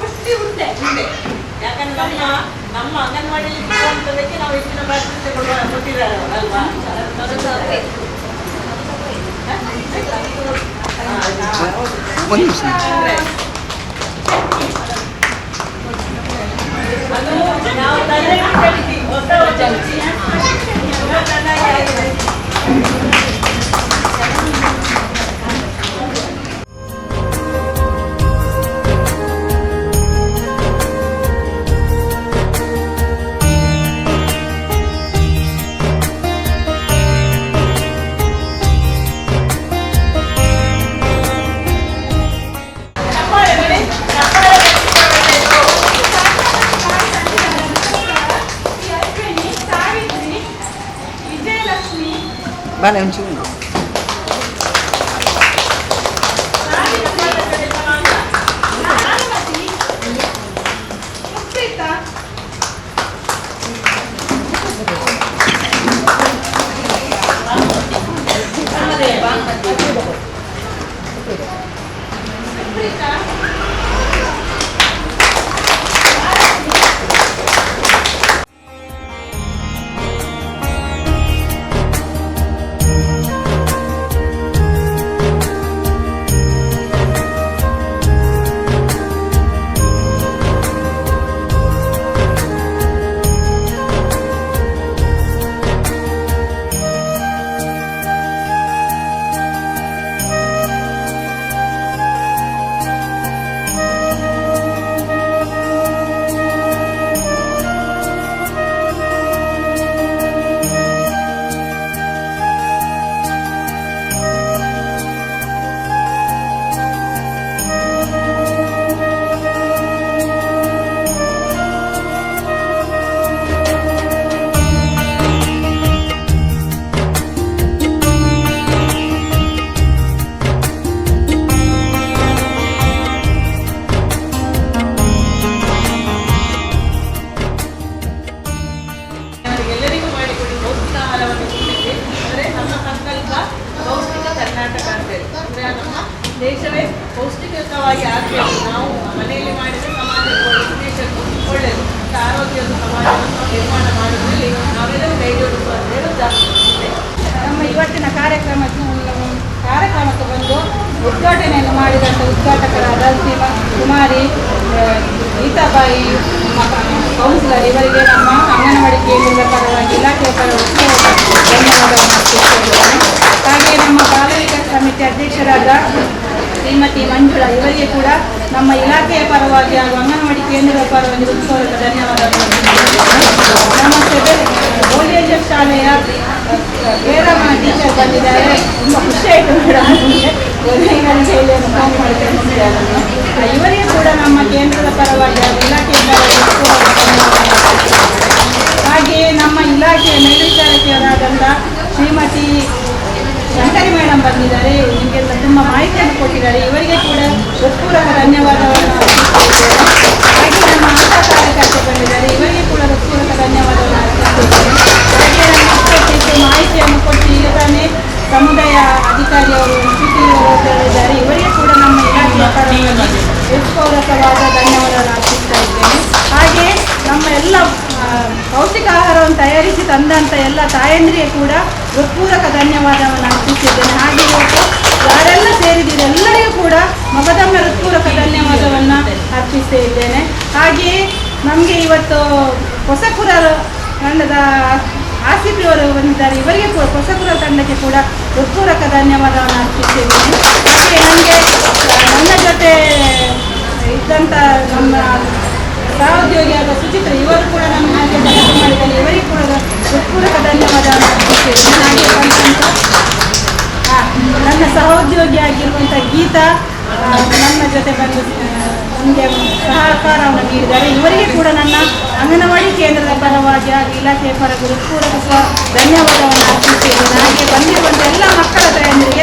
ಪುಷ್ಟಿ ಉಂಡೆ. ಯಾಕಂದ್ರೆ ನಮ್ಮ ಅಂಗನವಾಡಿಯಲ್ಲಿ ಕೊಡುವಂಥದ್ದಕ್ಕೆ ನಾವು ಹೆಚ್ಚಿನ ಪ್ರಾಶಸ್ತ್ಯ ಕೊಟ್ಟಿದ್ದಾರೆ ಅಲ್ವಾ? ಅದು ನಾವು Vale, un segundo. ಅಂದ್ರೆ ನಮ್ಮ ದೇಶವೇ ಪೌಷ್ಟಿಕವಾಗಿ ಆಗಬೇಕು. ನಾವು ಮನೆಯಲ್ಲಿ ಮಾಡಿದ ಸಮಾಜಕ್ಕೆ ಒಳ್ಳೆಯದು, ದೇಶಕ್ಕೂ ಒಳ್ಳೆಯದು, ಮತ್ತು ಆರೋಗ್ಯದ ಸಮಾಜವನ್ನು ನಿರ್ಮಾಣ ಮಾಡುವುದರಲ್ಲಿ ನಾವೆಲ್ಲರೂ ಕೈ ಜೋಡಿಸುವ ಅಂತ ಹೇಳುತ್ತಾ ನಮ್ಮ ಇವತ್ತಿನ ಕಾರ್ಯಕ್ರಮಕ್ಕೆ ಬಂದು ಉದ್ಘಾಟನೆಯನ್ನು ಮಾಡಿದಂಥ ಉದ್ಘಾಟಕರಾದ ಕುಮಾರಿ ಗೀತಾಬಾಯಿ, ಕೌನ್ಸಿಲರ್ ಇವರಿಗೆ ನಮ್ಮ ಅಂಗನವಾಡಿ ಕೇಂದ್ರದ ಪರವಾಗಿ ಇಲಾಖೆಯ ಪರವಾಗಿ ಧನ್ಯವಾದವನ್ನು ಅರ್ಪಿಸುತ್ತೇನೆ. ಹಾಗೆ ನಮ್ಮ ಬಾಲ ವಿಕಾಸ ಸಮಿತಿ ಅಧ್ಯಕ್ಷರಾದ ಶ್ರೀಮತಿ ಮಂಜುಳಾ ಇವರಿಗೆ ಕೂಡ ನಮ್ಮ ಇಲಾಖೆಯ ಪರವಾಗಿ ಹಾಗೂ ಅಂಗನವಾಡಿ ಕೇಂದ್ರದ ಪರವಾಗಿ ಹೃತ್ಪೂರ್ವಕ ಧನ್ಯವಾದಗಳನ್ನು ನಮ್ಮ ಓಲಿಯಜ ಶಾಲೆಯ ಬೇರಮ್ಮ ಟೀಚರ್ ಬಂದಿದ್ದಾರೆ. ತುಂಬ ಖುಷಿ ಆಯಿತು ಮೇಡಮ್, ಶೈಲಿಯನ್ನು ಫೋನ್ ಮಾಡಿದ್ದೇನೆ. ಇವರಿಗೆ ಕೂಡ ನಮ್ಮ ಕೇಂದ್ರದ ಪರವಾಗಿ ಹಾಗೂ ಇಲಾಖೆಯ ಪರವಾಗಿ ಹಾಗೆಯೇ ನಮ್ಮ ಇಲಾಖೆಯ ಮೇಲ್ವಿಚಾರಕಿಯರಾದಂಥ ಶ್ರೀಮತಿ ಶಂಕರಿ ಮೇಡಮ್ ಬಂದಿದ್ದಾರೆ. ನಿಮಗೆಲ್ಲ ತುಂಬ ಮಾಹಿತಿಯನ್ನು ಕೊಟ್ಟಿದ್ದಾರೆ. ಇವರಿಗೆ ಕೂಡ ಹೃತ್ಪೂರ್ವಕ ಧನ್ಯವಾದವನ್ನು ಅರ್ಪಿಸುತ್ತೇನೆ. ಹಾಗೆ ನಮ್ಮ ಆಶಾ ಕಾರ್ಯಕರ್ತೆ ಬಂದಿದ್ದಾರೆ. ಇವರಿಗೆ ಕೂಡ ಹೃತ್ಪೂರ್ವಕ ಧನ್ಯವಾದವನ್ನು ಅರ್ಪಿಸುತ್ತೇನೆ. ಹಾಗೆ ನಮ್ಮ ಅಷ್ಟಕ್ಕೆ ಮಾಹಿತಿಯನ್ನು ಕೊಟ್ಟು ಈಗ ತಾನೇ ಸಮುದಾಯ ಅಧಿಕಾರಿಯವರು ಹೇಳಿದ್ದಾರೆ. ಇವರಿಗೆ ಕೂಡ ನಮ್ಮ ಇಲಾಖೆಯ ಪರವಾಗಿ ಹೃತ್ಪೂರ್ವಕವಾದ ಧನ್ಯವಾದವನ್ನು ಅರ್ಪಿಸ್ತಾ ಇದ್ದೇನೆ. ಹಾಗೆ ನಮ್ಮ ಎಲ್ಲ ಪೌಷ್ಟಿಕ ಆಹಾರವನ್ನು ತಯಾರಿಸಿ ತಂದಂಥ ಎಲ್ಲ ತಾಯಂದಿರಿಗೆ ಕೂಡ ಹೃತ್ಪೂರ್ವಕ ಧನ್ಯವಾದವನ್ನು ಅರ್ಪಿಸಿದ್ದೇನೆ. ಹಾಗೆ ಇವತ್ತು ಯಾರೆಲ್ಲ ಸೇರಿದ್ದೀರಿ ಎಲ್ಲರಿಗೂ ಕೂಡ ಮಗದೊಮ್ಮೆ ಹೃತ್ಪೂರ್ವಕ ಧನ್ಯವಾದವನ್ನು ಅರ್ಪಿಸ್ತಾ ಇದ್ದೇನೆ. ಹಾಗೆಯೇ ನಮಗೆ ಇವತ್ತು ಹೊಸಪುರ ತಂಡದ ಆಸಿಫಿ ಅವರು ಬಂದಿದ್ದಾರೆ. ಇವರಿಗೆ ಕೂಡ ಹೊಸಪುರ ತಂಡಕ್ಕೆ ಕೂಡ ಹೃತ್ಪೂರ್ವಕ ಧನ್ಯವಾದವನ್ನು ಅರ್ಪಿಸಿದ್ದೇನೆ. ಹಾಗೆ ನನ್ನ ಜೊತೆ ಇದ್ದಂಥ ನಮ್ಮ ಸಹೋದ್ಯೋಗಿಯಾದ ಸುಚಿತ್ರ ಇವರು ಕೂಡ ನಮ್ಮ ಹಾಗೆ ಕೆಲಸ ಮಾಡಿದ್ದಾರೆ. ಇವರಿಗೆ ಕೂಡ ಹೃತ್ಪೂರ್ವಕ ಧನ್ಯವಾದವನ್ನು ಅರ್ಪಿಸಿದ್ದೇನೆ. ಹಾಗೆ ನನ್ನ ಸಹೋದ್ಯೋಗಿಯಾಗಿರುವಂಥ ಗೀತಾ ನನ್ನ ಜೊತೆ ಬಂದು ನಮಗೆ ಸಹಕಾರವನ್ನು ನೀಡಿದ್ದಾರೆ. ಇವರಿಗೆ ಕೂಡ ನನ್ನ ಅಂಗನವಾಡಿ ಕೇಂದ್ರದ ಪರವಾಗಿ ಹಾಗೂ ಇಲಾಖೆಯ ಪರವಾಗಿ ಹೃತ್ಪೂರ್ವಕ ಧನ್ಯವಾದವನ್ನು ಅರ್ಪಿಸಿದ್ದೇನೆ. ಹಾಗೆ ಬಂದಿರುವಂಥ ಎಲ್ಲ ಮಕ್ಕಳ ತಾಯಂದಿರಿಗೆ